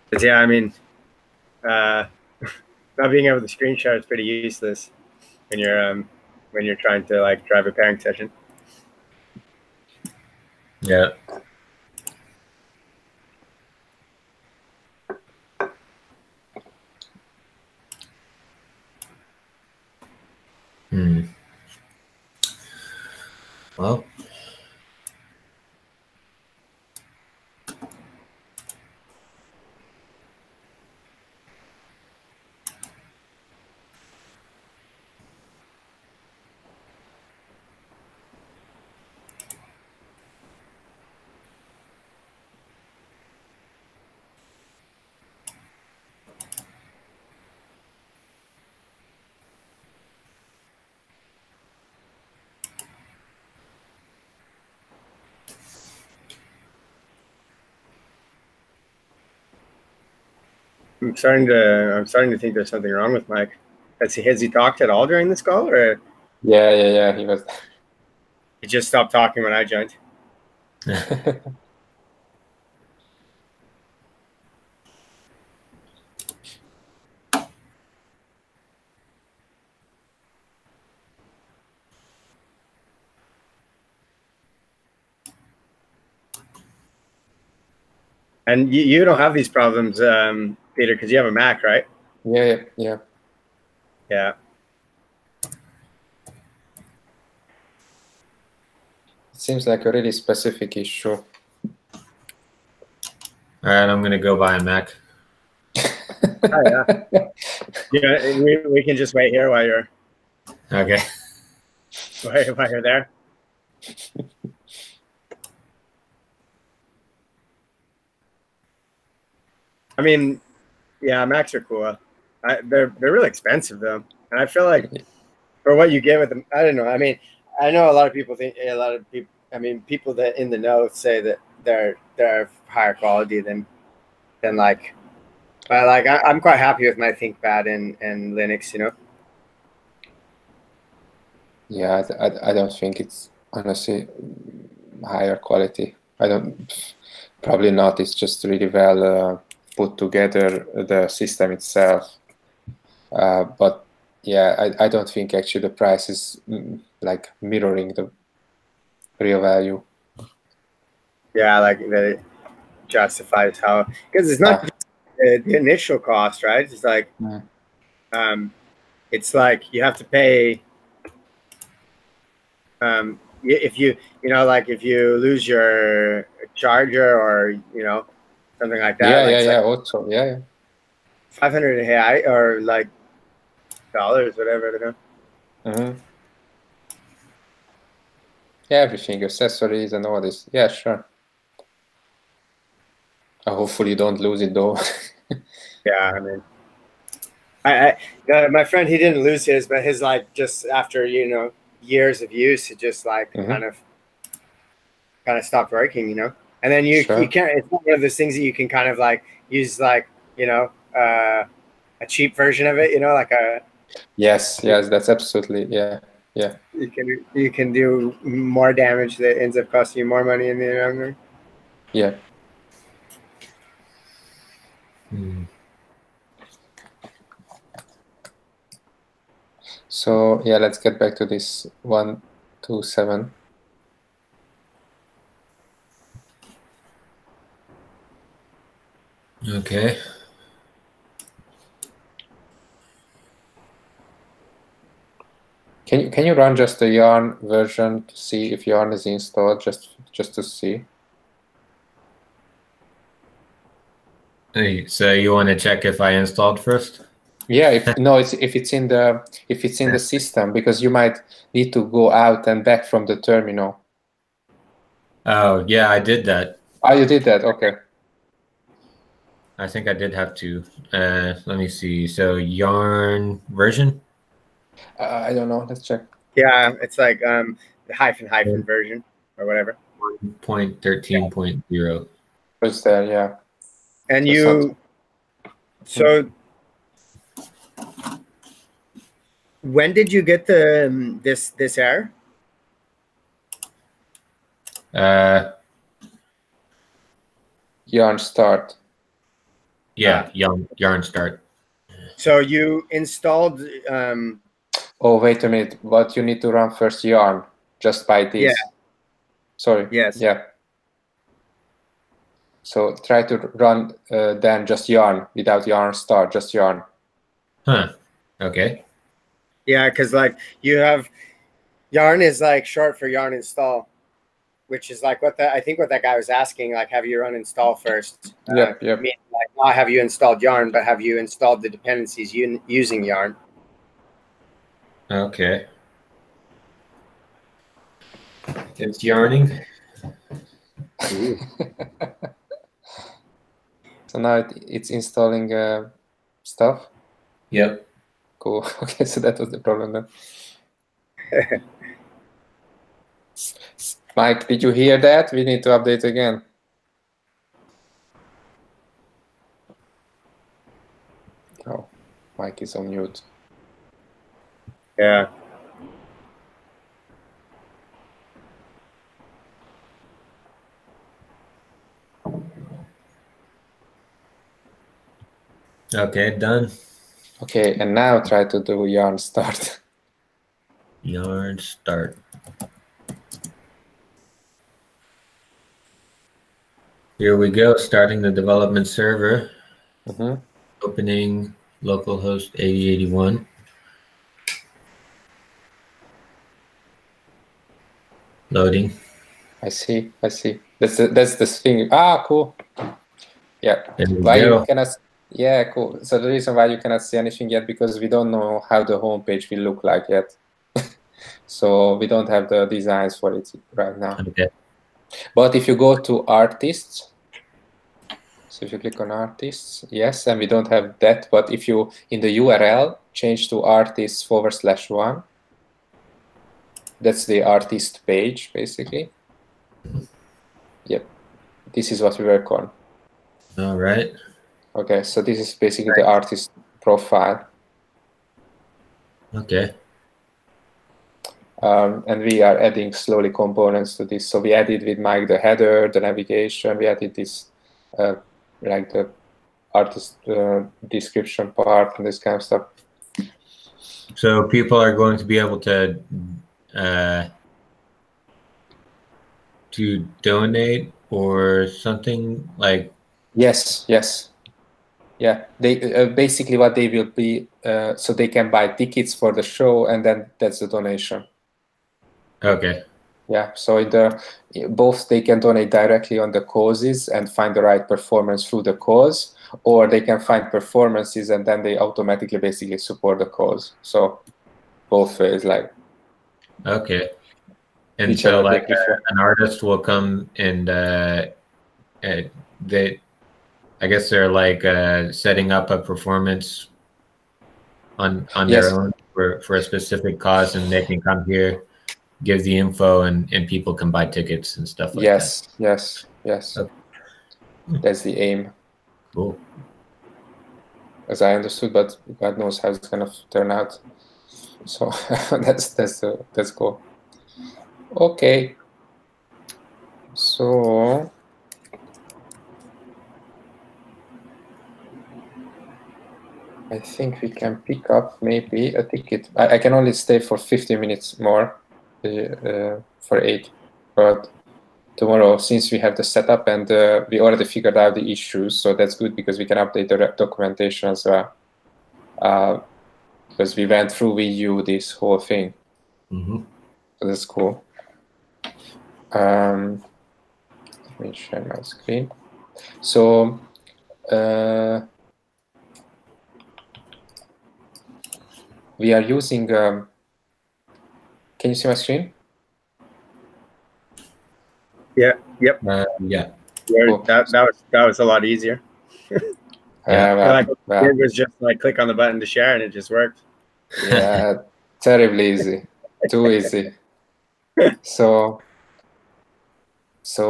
But yeah, I mean, not being able to screen share is pretty useless when you're trying to like drive a pairing session. Yeah. Well. I'm starting to think there's something wrong with Mike. Has he talked at all during this call, or? Yeah. He was. He just stopped talking when I joined. And you don't have these problems, Peter, because you have a Mac, right? Yeah. Yeah. It seems like a really specific issue. All right, I'm gonna go buy a Mac. Oh, yeah. Yeah, we can just wait here while you're. Okay. While you're there. I mean, yeah, Macs are cool. They're really expensive though, and I feel like for what you get with them, I don't know. I mean, I know a lot of people think people that in the know say that they're higher quality than like, but like I'm quite happy with my ThinkPad and Linux, you know. Yeah, I don't think it's honestly higher quality. Probably not. It's just really well put together, the system itself. But yeah, I don't think actually the price is like mirroring the real value. Yeah, like that it justifies how, because it's not just the initial cost, right? It's like it's like you have to pay if you like if you lose your charger or something like that. Yeah. Also, yeah. 500 reais or like dollars, whatever. You know? Yeah, everything, accessories and all this. Yeah, sure. Hopefully you don't lose it though. Yeah, I mean, my friend, he didn't lose his, but his like just after years of use, it just like kind of stopped working, And then you can't. It's not one of those things that you can kind of like use like a cheap version of it, like a. Yes, that's absolutely yeah. You can do more damage that ends up costing you more money in the long run. Yeah. So yeah, let's get back to this 127. Okay. Can you run just the yarn version to see if yarn is installed, just to see? So you want to check if I installed first? Yeah, if it's in the system, because you might need to go out and back from the terminal. Oh yeah, I did that. Oh, you did that? Okay. I think I did have to. Let me see. So yarn version? I don't know. Let's check. Yeah, it's like the hyphen version or whatever. 1.13.0. What's there? Yeah. And you. So. When did you get the this error? Yarn start. Yeah, yarn start. So you installed. Oh, wait a minute. But you need to run first yarn just by this. Yeah. Sorry. Yes. Yeah. So try to run then just yarn without yarn start, just yarn. Huh. Okay. Yeah, because like you have yarn is like short for yarn install, which is like I think what that guy was asking, like have you run install first? Yep. Like not have you installed yarn, but have you installed the dependencies using yarn? Okay. It's yarning. So now it's installing stuff. Yep. Cool. Okay, so that was the problem then. Mike, did you hear that? We need to update again. Oh, Mike is on mute. Yeah. Okay, done. Okay, and now try to do yarn start. Yarn start. Here we go, starting the development server. Opening localhost 8081. Loading. I see. That's the thing. Ah, cool. Yeah. Why you cannot? Yeah, cool. So the reason why you cannot see anything yet, because we don't know how the homepage will look like yet. So we don't have the designs for it right now. Okay. But if you go to artists, so if you click on artists, yes, and we don't have that. But if you in the URL change to artists/1, that's the artist page basically. Yep, this is what we work on. All right. Okay, so this is basically the artist profile. Okay. And we are adding slowly components to this. So we added with Mike the header, the navigation. We added this like the artist description part and this kind of stuff. So people are going to be able to donate or something like. Yes, yes. Yeah, they basically what they will be, so they can buy tickets for the show, and then that's the donation. Okay. Yeah, so both they can donate directly on the causes and find the right performance through the cause, or they can find performances and then they automatically basically support the cause. So both ways, like. Okay. And Whichever so, they like, prefer. an artist will come and they, I guess they're like setting up a performance on Yes. their own for a specific cause, and they can come here, give the info, and people can buy tickets and stuff like Yes, that. yes, yes. Okay. That's the aim, Cool. as I understood, but God knows how it's gonna turn out. So that's cool. Okay. So I think we can pick up maybe a ticket. I can only stay for 50 minutes more for 8, but tomorrow, since we have the setup and we already figured out the issues, so that's good because we can update the documentation as well. Because we went through with you this whole thing. Mm-hmm. So that's cool. Let me share my screen. So we are using, can you see my screen? Yeah. Yep. Yeah. Cool. That was a lot easier. Yeah. It was just like click on the button to share and it just worked. Yeah, terribly easy, too easy. So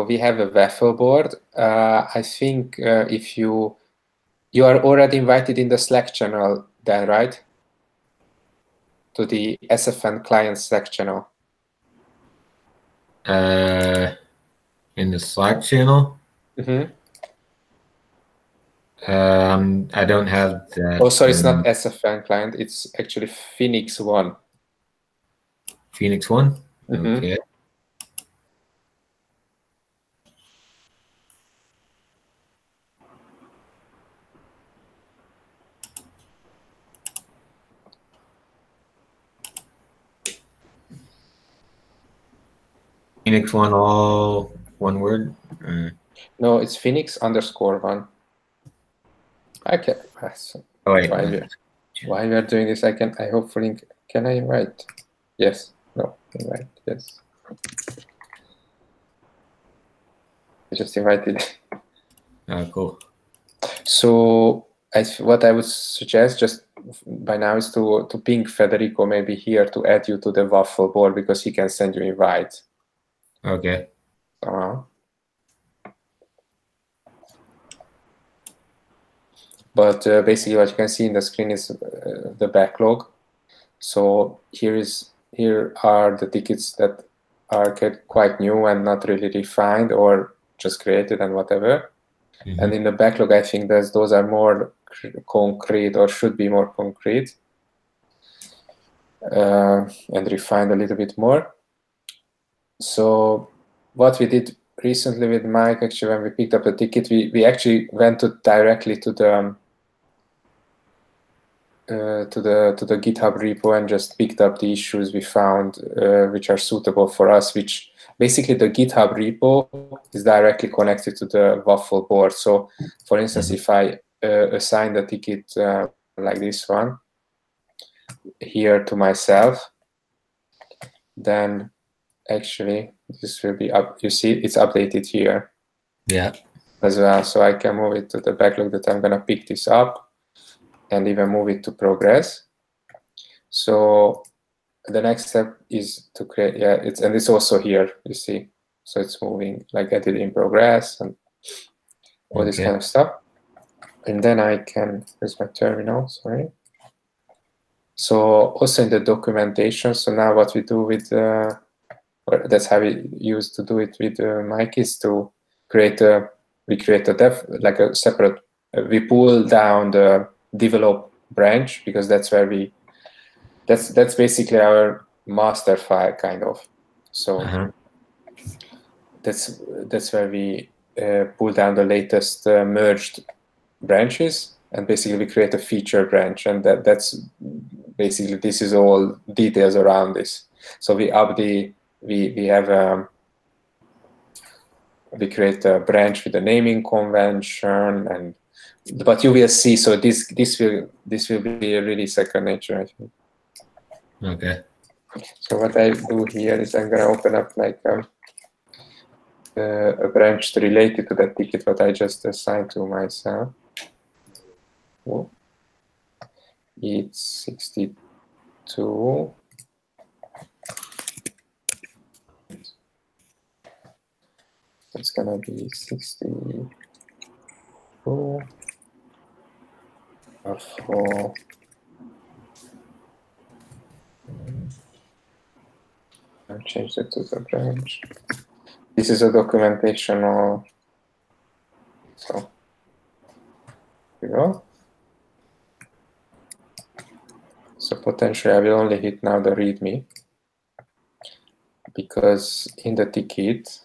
we have a waffle board. I think if you are already invited in the Slack channel, then, right? To the SFN client Slack channel. In the Slack channel. Mm-hmm. I don't have that. Oh, sorry, it's not SFN client. It's actually Phoenix One. Phoenix One. Mm-hmm. Okay. Phoenix One, all one word? No, it's Phoenix_1. Okay. Oh, wait. Why we are doing this? I hopefully can I invite? Yes. No. Invite. Yes. I just invited. Cool. So what I would suggest just by now is to ping Federico maybe here to add you to the waffle board because he can send you invite. Okay. But basically what you can see in the screen is the backlog. So here are the tickets that are quite new and not really refined or just created and whatever. Mm-hmm. And in the backlog, I think those are more concrete or should be more concrete and refined a little bit more. So what we did recently with Mike, actually, when we picked up the ticket, we actually went directly to the GitHub repo and just picked up the issues we found which are suitable for us, which basically the GitHub repo is directly connected to the waffle board. So for instance, if I assign the ticket like this one here to myself, then actually this will be up. You see it's updated here. Yeah. As well. So I can move it to the backlog that I'm gonna pick this up and even move it to progress. So the next step is to create, and it's also here, you see. So it's moving like edit in progress and all this kind of stuff. And then I can, here's my terminal, sorry. So also in the documentation, so now what we do with, that's how we used to do it with Mike is to we create a dev, like a separate, we pull down the develop branch because that's where we that's basically our master file, kind of. So that's where we pull down the latest merged branches, and basically we create a feature branch, and that's basically, this is all details around this. So we create a branch with a naming convention, and but you will see. So this will be really second nature, I think. Okay. So what I do here is I'm gonna open up like a branch related to that ticket what I just assigned to myself. Oh. It's 62. It's gonna be 62 or 4. I'll change it to the branch. This is a documentation of, so here we go. So potentially I will only hit now the README, because in the ticket,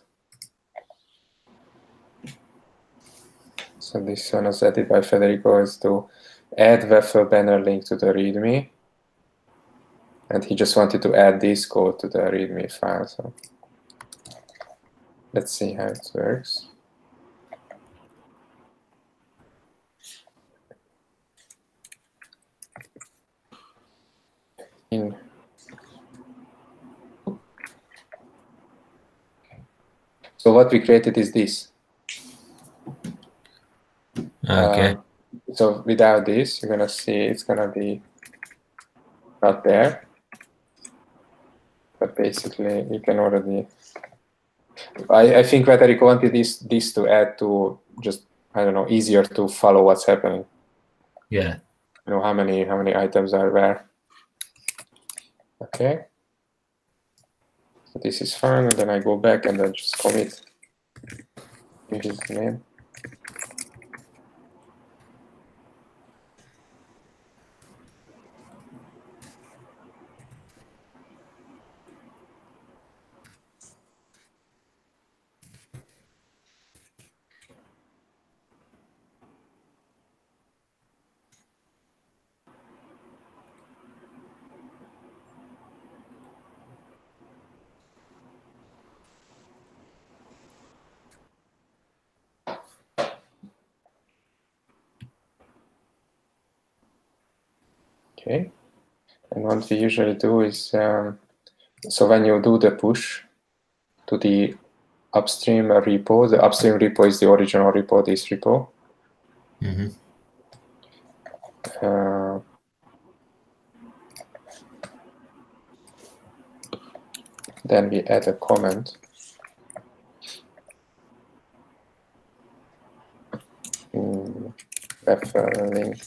so this one was added by Federico, is to add WEFL banner link to the README, and he just wanted to add this code to the README file. So let's see how it works. So what we created is this. Okay. So without this, you're gonna see it's gonna be not there. But basically, you can already. I think Federico wanted this to add to just, I don't know, easier to follow what's happening. Yeah. You know how many items are where. Okay. So this is fine, and then I go back and then just commit his name. Okay, and what we usually do is, so when you do the push to the upstream repo, the upstream repo is the original repo, this repo. Then we add a comment. WEFL link.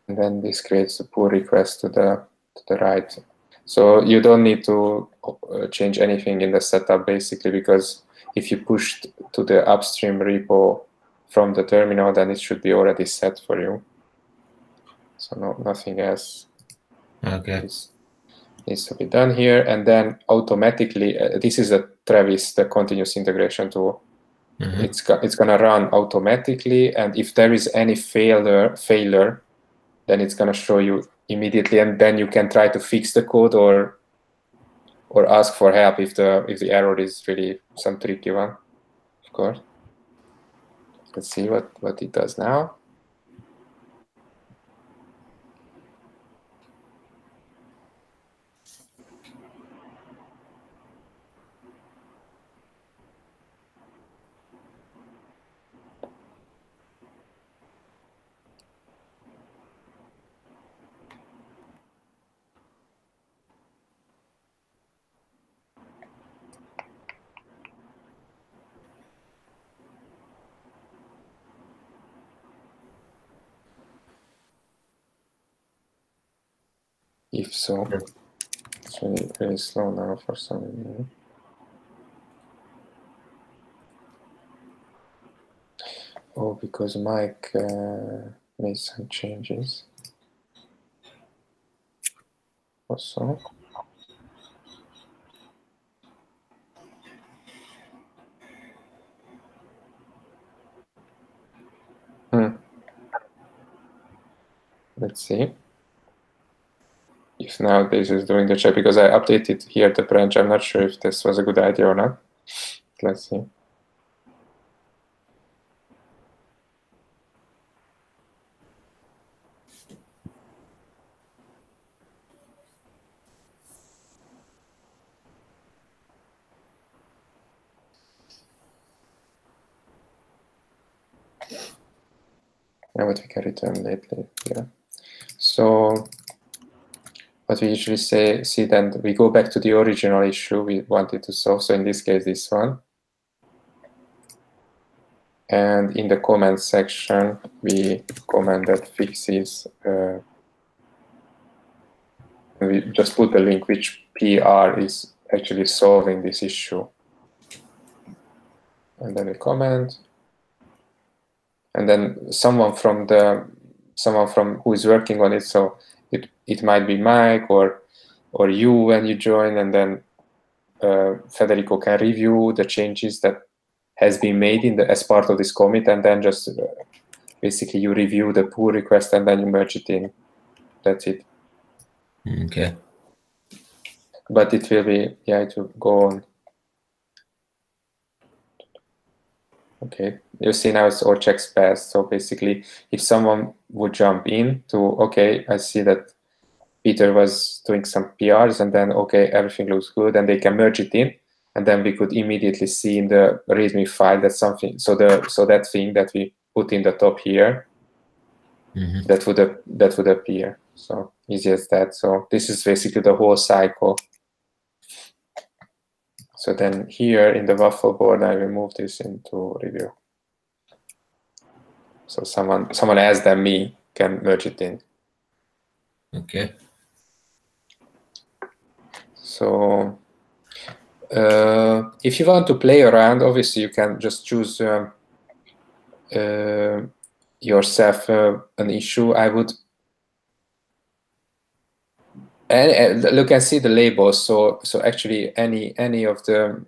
And then this creates a pull request to the right. So you don't need to change anything in the setup, basically, because if you pushed to the upstream repo from the terminal, then it should be already set for you. So nothing else needs to be done here. And then automatically, this is a Travis, the continuous integration tool. It's gonna run automatically, and if there is any failure, then it's gonna show you immediately, and then you can try to fix the code or ask for help if the error is really some tricky one, of course. Let's see what it does now. If so, it's really slow now for some reason. Oh, because Mike made some changes. Also. Let's see if now this is doing the check, because I updated here the branch. I'm not sure if this was a good idea or not. Let's see. And what we can return lately here. So what we usually see then, we go back to the original issue we wanted to solve. So in this case, this one. And in the comment section, we comment that fixes. We just put the link which PR is actually solving this issue. And then we comment. And then someone from who is working on it, so it might be Mike or you when you join, and then Federico can review the changes that has been made as part of this commit, and then just basically you review the pull request and then you merge it in. That's it. Okay. But it will be, yeah, it will go on. Okay, you see now it's all checks passed. So basically, if someone would jump in to, okay, I see that Peter was doing some PRs, and then, okay, everything looks good, and they can merge it in, and then we could immediately see in the README file that something, so that thing that we put in the top here, that would appear. So easy as that. So this is basically the whole cycle. So then here in the waffle board, I will move this into review. So someone else than me can merge it in. Okay. So if you want to play around, obviously you can just choose yourself an issue. I would look and see the labels. So actually any of the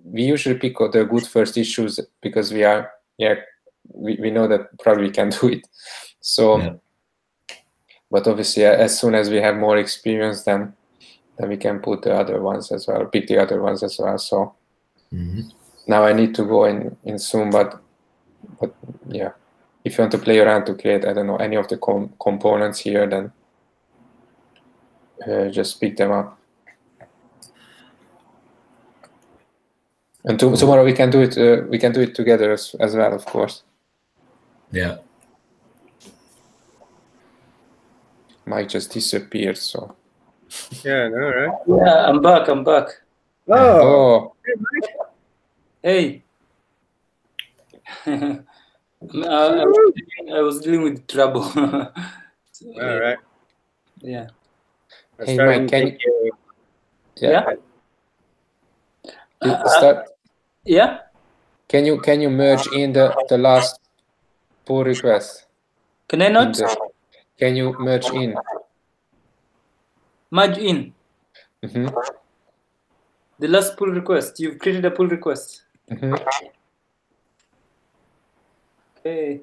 we usually pick the good first issues because we know that probably we can do it. So yeah. But obviously as soon as we have more experience, then we can put the other ones as well, pick the other ones as well. So now I need to go in Zoom, but yeah, if you want to play around to create, I don't know, any of the components here, then just pick them up. And tomorrow we can do it. We can do it together as well, of course. Yeah. Mike just disappeared, so. Yeah, no, right? Yeah, I'm back. Oh. Hey. I was dealing with trouble. All right. Yeah. Hey, Mike, can you? Yeah. Start. Yeah. Can you merge in the last pull request? Can I not? Can you merge in? Merge in. The last pull request. You've created a pull request. Okay.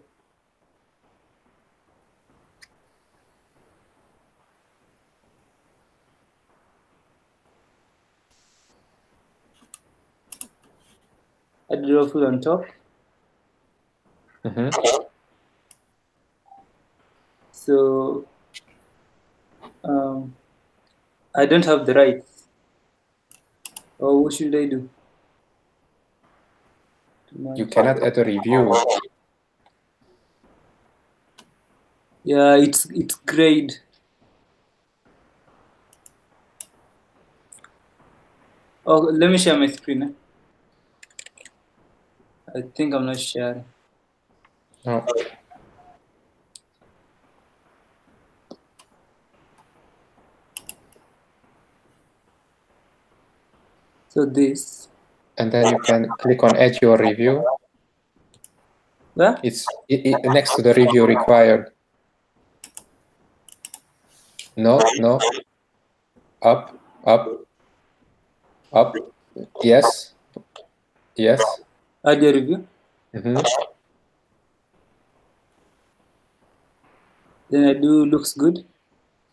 Add the waffle on top. So I don't have the rights. Oh, what should I do? You cannot add a review. Yeah, it's grade. Oh, let me share my screen. I think I'm not sharing. No. So this. And then you can click on add your review. Where? It's next to the review required. No, no. Up, up, up. Yes, yes. Audio review. Mm-hmm. Then I do looks good.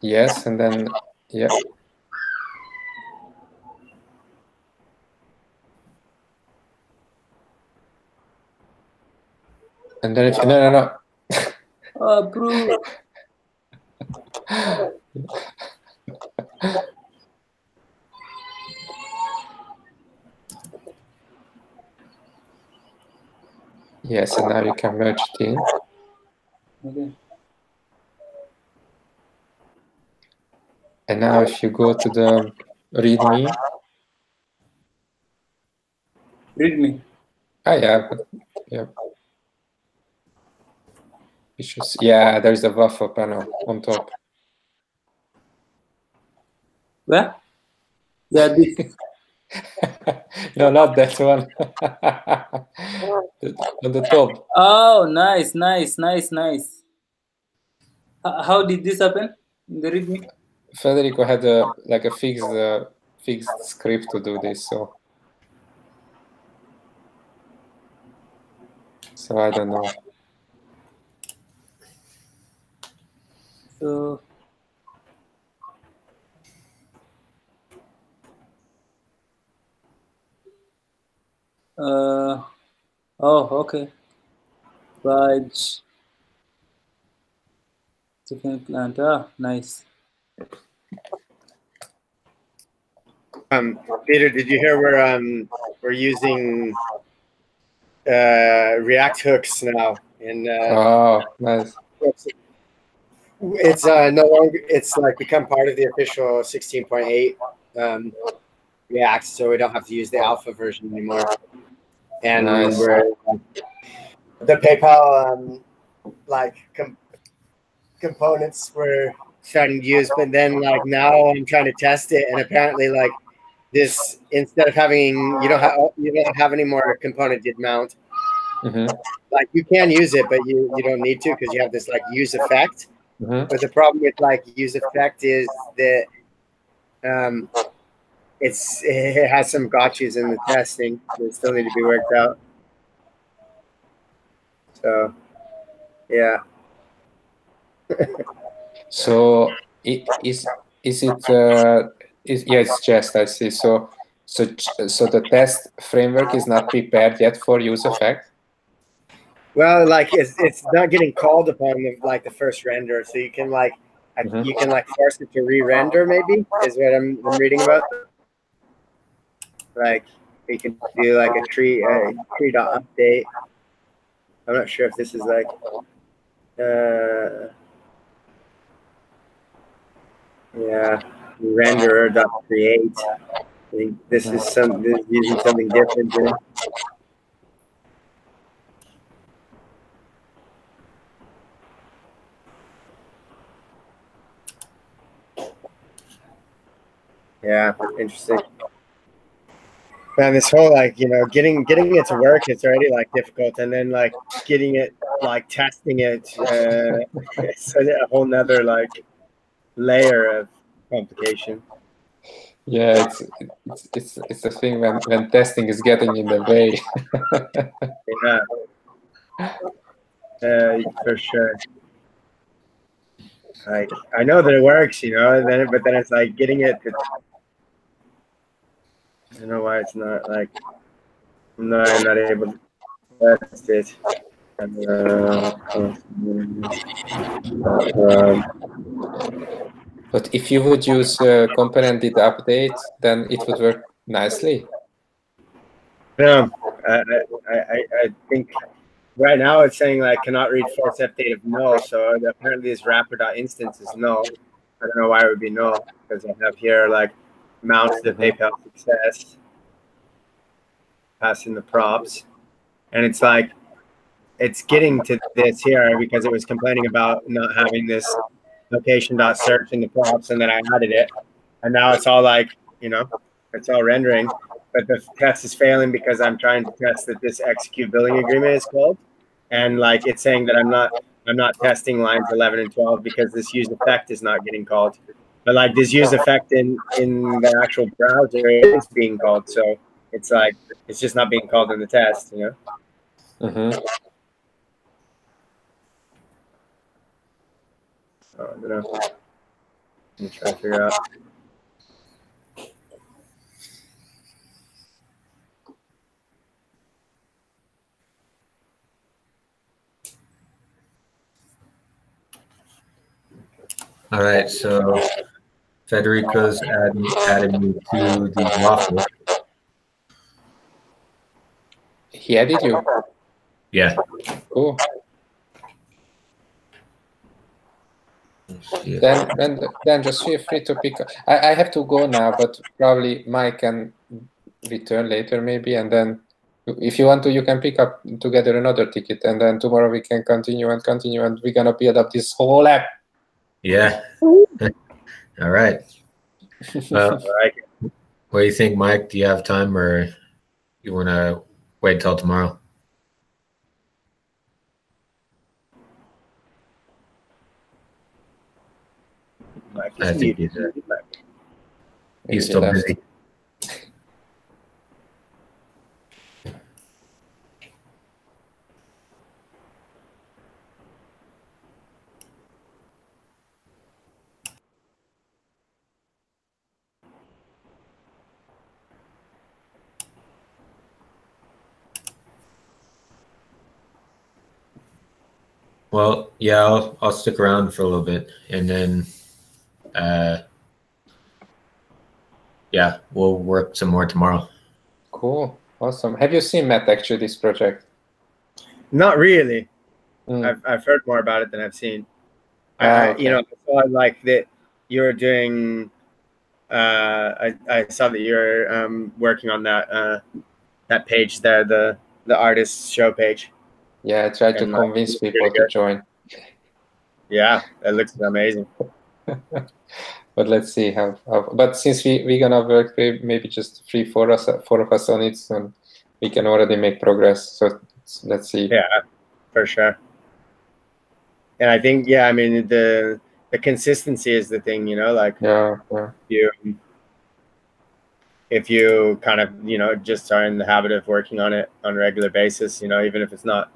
Yes, and then yeah. And then if no. Approve. Yes, and now you can merge it in. Okay. And now if you go to the README. README. Ah, yeah. You should see. Yeah, there's a buffer panel on top. Where? Yeah, this. No, not that one. On the top. Oh, nice. How did this happen in the README? Federico had a fixed script to do this, so I don't know. So okay. Badge. Second plant. Nice. Peter, did you hear we're using React hooks now in Oh, nice. It's no longer, it's like become part of the official 16.8 React, so we don't have to use the alpha version anymore. And Nice. we're the PayPal components we're starting to use, but then like now I'm trying to test it, and apparently like this, instead of having you don't have any more component did mount. Mm-hmm. Like you can use it, but you don't need to because you have this like use effect. Mm-hmm. But the problem with like use effect is that it has some gotchas in the testing that still need to be worked out. So yeah. So it's just I see. So the test framework is not prepared yet for use effect. Well, like it's not getting called upon like the first render, so you can like you can like force it to re-render. Maybe is what I'm reading about. Like you can do like a tree dot update. I'm not sure if this is like yeah, renderer dot create. I think this is using something different here. Yeah, interesting. Man, this whole like getting it to work, it's already like difficult, and then like getting it like testing it, it's a whole nother like layer of complication. Yeah, it's the thing when testing is getting in the way. Yeah, for sure. Like I know that it works, but then it's like getting it to. I don't know why it's not like I'm not able to test it. But if you would use component did update, then it would work nicely. No, I think right now it's saying like cannot read force update of null. So apparently this wrapper.instance is null. I don't know why it would be null because I have here like mount the PayPal success, pass in the props, and it's like it's getting to this here because it was complaining about not having this location.search in the props, and then I added it, and now it's all like it's all rendering, but the test is failing because I'm trying to test that this execute billing agreement is called, and like it's saying that I'm not testing lines 11 and 12 because this use effect is not getting called. But like this use effect in the actual browser is being called, so it's like it's just not being called in the test, you know. Mm-hmm. Oh, I don't know. Let me try to figure out. All right, so Federico's added me to the waffle. He added you. Yeah. Cool. Yeah. Then just feel free to pick up. I have to go now, but probably Mike can return later maybe, and then if you want to, you can pick up together another ticket, and then tomorrow we can continue, and we're gonna build up this whole app. Yeah. All right. Well, All right. what do you think, Mike? Do you have time, or you want to wait till tomorrow? Mike I is think muted. he's still left. busy. Well, yeah, I'll stick around for a little bit, and then, yeah, we'll work some more tomorrow. Cool, awesome. Have you seen, Matt, actually, this project? Not really. Mm. I've heard more about it than I've seen. Okay. You know, I saw like that you're doing. I saw that you're working on that that page there, the artist show page. Yeah, I tried to And, convince it's people really to good. join, Yeah, it looks amazing. but let's see how. But since we're gonna work maybe just four of us on it, and we can already make progress. So let's see. Yeah, for sure. And I think, yeah, I mean the consistency is the thing, you know, like Yeah. if you kind of, you know, just are in the habit of working on it on a regular basis, you know, even if it's not,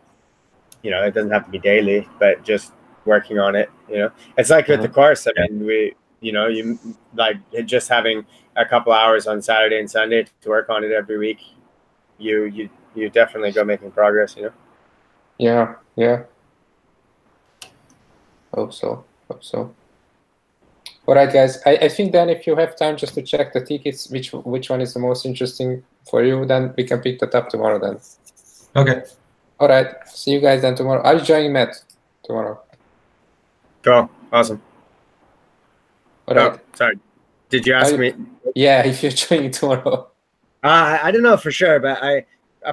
you know, it doesn't have to be daily, but just working on it, you know, it's like with the course. I mean, you know, you like just having a couple hours on Saturday and Sunday to work on it every week. You definitely go making progress, you know. Yeah. Hope so. All right, guys. I think then if you have time just to check the tickets, which one is the most interesting for you, then we can pick that up tomorrow then. Okay. All right. See you guys then tomorrow. Are you joining Matt tomorrow? Cool. Awesome. All right. Oh, sorry. Did you ask me? Yeah, if you're joining tomorrow. I don't know for sure, but I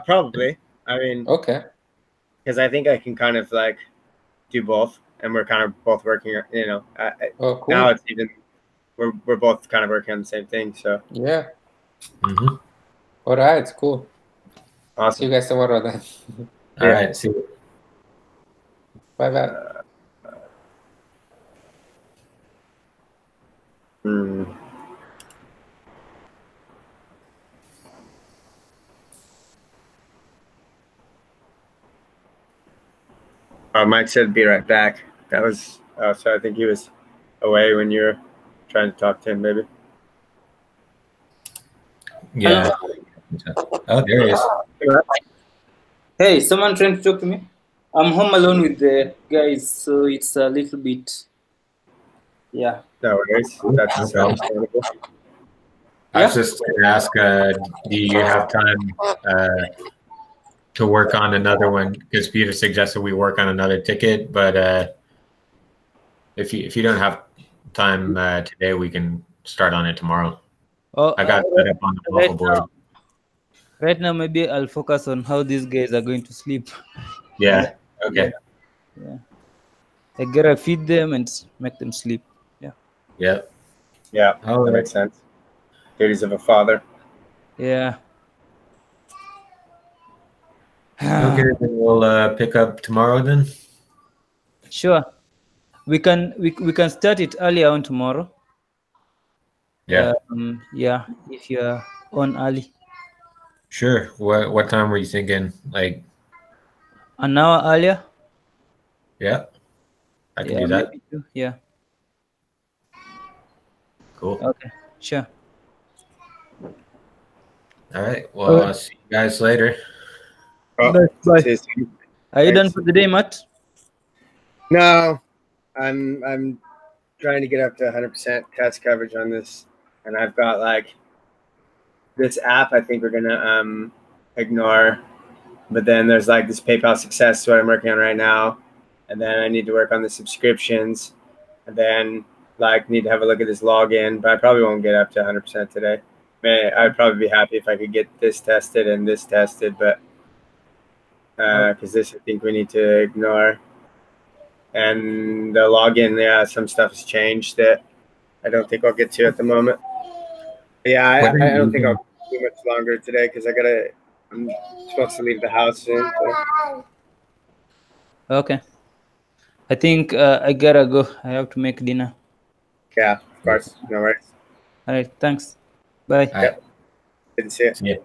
probably. I mean, Okay. because I think I can kind of like do both, and we're kind of both working. You know, Oh, cool. now it's even we're both kind of working on the same thing. So yeah. Mm-hmm. All right. Cool. awesome. See you guys tomorrow then. All right. See you. Bye. Mike said be right back. That was so I think he was away when you were trying to talk to him, maybe. Yeah. Oh, there he is. Hey, someone trying to talk to me? I'm home alone with the guys, so it's a little bit. Yeah. No worries. That's understandable. I was just going to ask, do you have time to work on another one? Because Peter suggested we work on another ticket, but if you don't have time today, we can start on it tomorrow. Oh, I got set up on the waffle board. Right now, maybe I'll focus on how these guys are going to sleep. Yeah. Okay. Yeah. I gotta feed them and make them sleep. Yeah. Yeah. Yeah, Oh, that makes sense. Duties of a father. Yeah. Okay, then we'll pick up tomorrow then. Sure. We can start it earlier on tomorrow. Yeah. Yeah, if you're on early. Sure. What time were you thinking? Like, An hour earlier? yeah, I can Yeah, do that. maybe two. Yeah. Cool. Okay. Sure. All right. Well, Okay. I'll see you guys later. Oh, Bye. see you soon. Are you done Thanks. for the day, Matt? No, I'm trying to get up to 100% test coverage on this, and I've got like this app. I think we're gonna ignore, but then there's like this PayPal Success, what I'm working on right now, and then I need to work on the subscriptions, and then like need to have a look at this login. But I probably won't get up to 100% today. I'd probably be happy if I could get this tested and this tested, but because this I think we need to ignore. And the login, yeah, some stuff has changed that I don't think I'll get to at the moment. Yeah, I don't think I'll do much longer today because I'm supposed to leave the house soon. So. Okay. I think I gotta go. I have to make dinner. Yeah, of course. No worries. All right. Thanks. Bye. All right. Good to see you. See ya.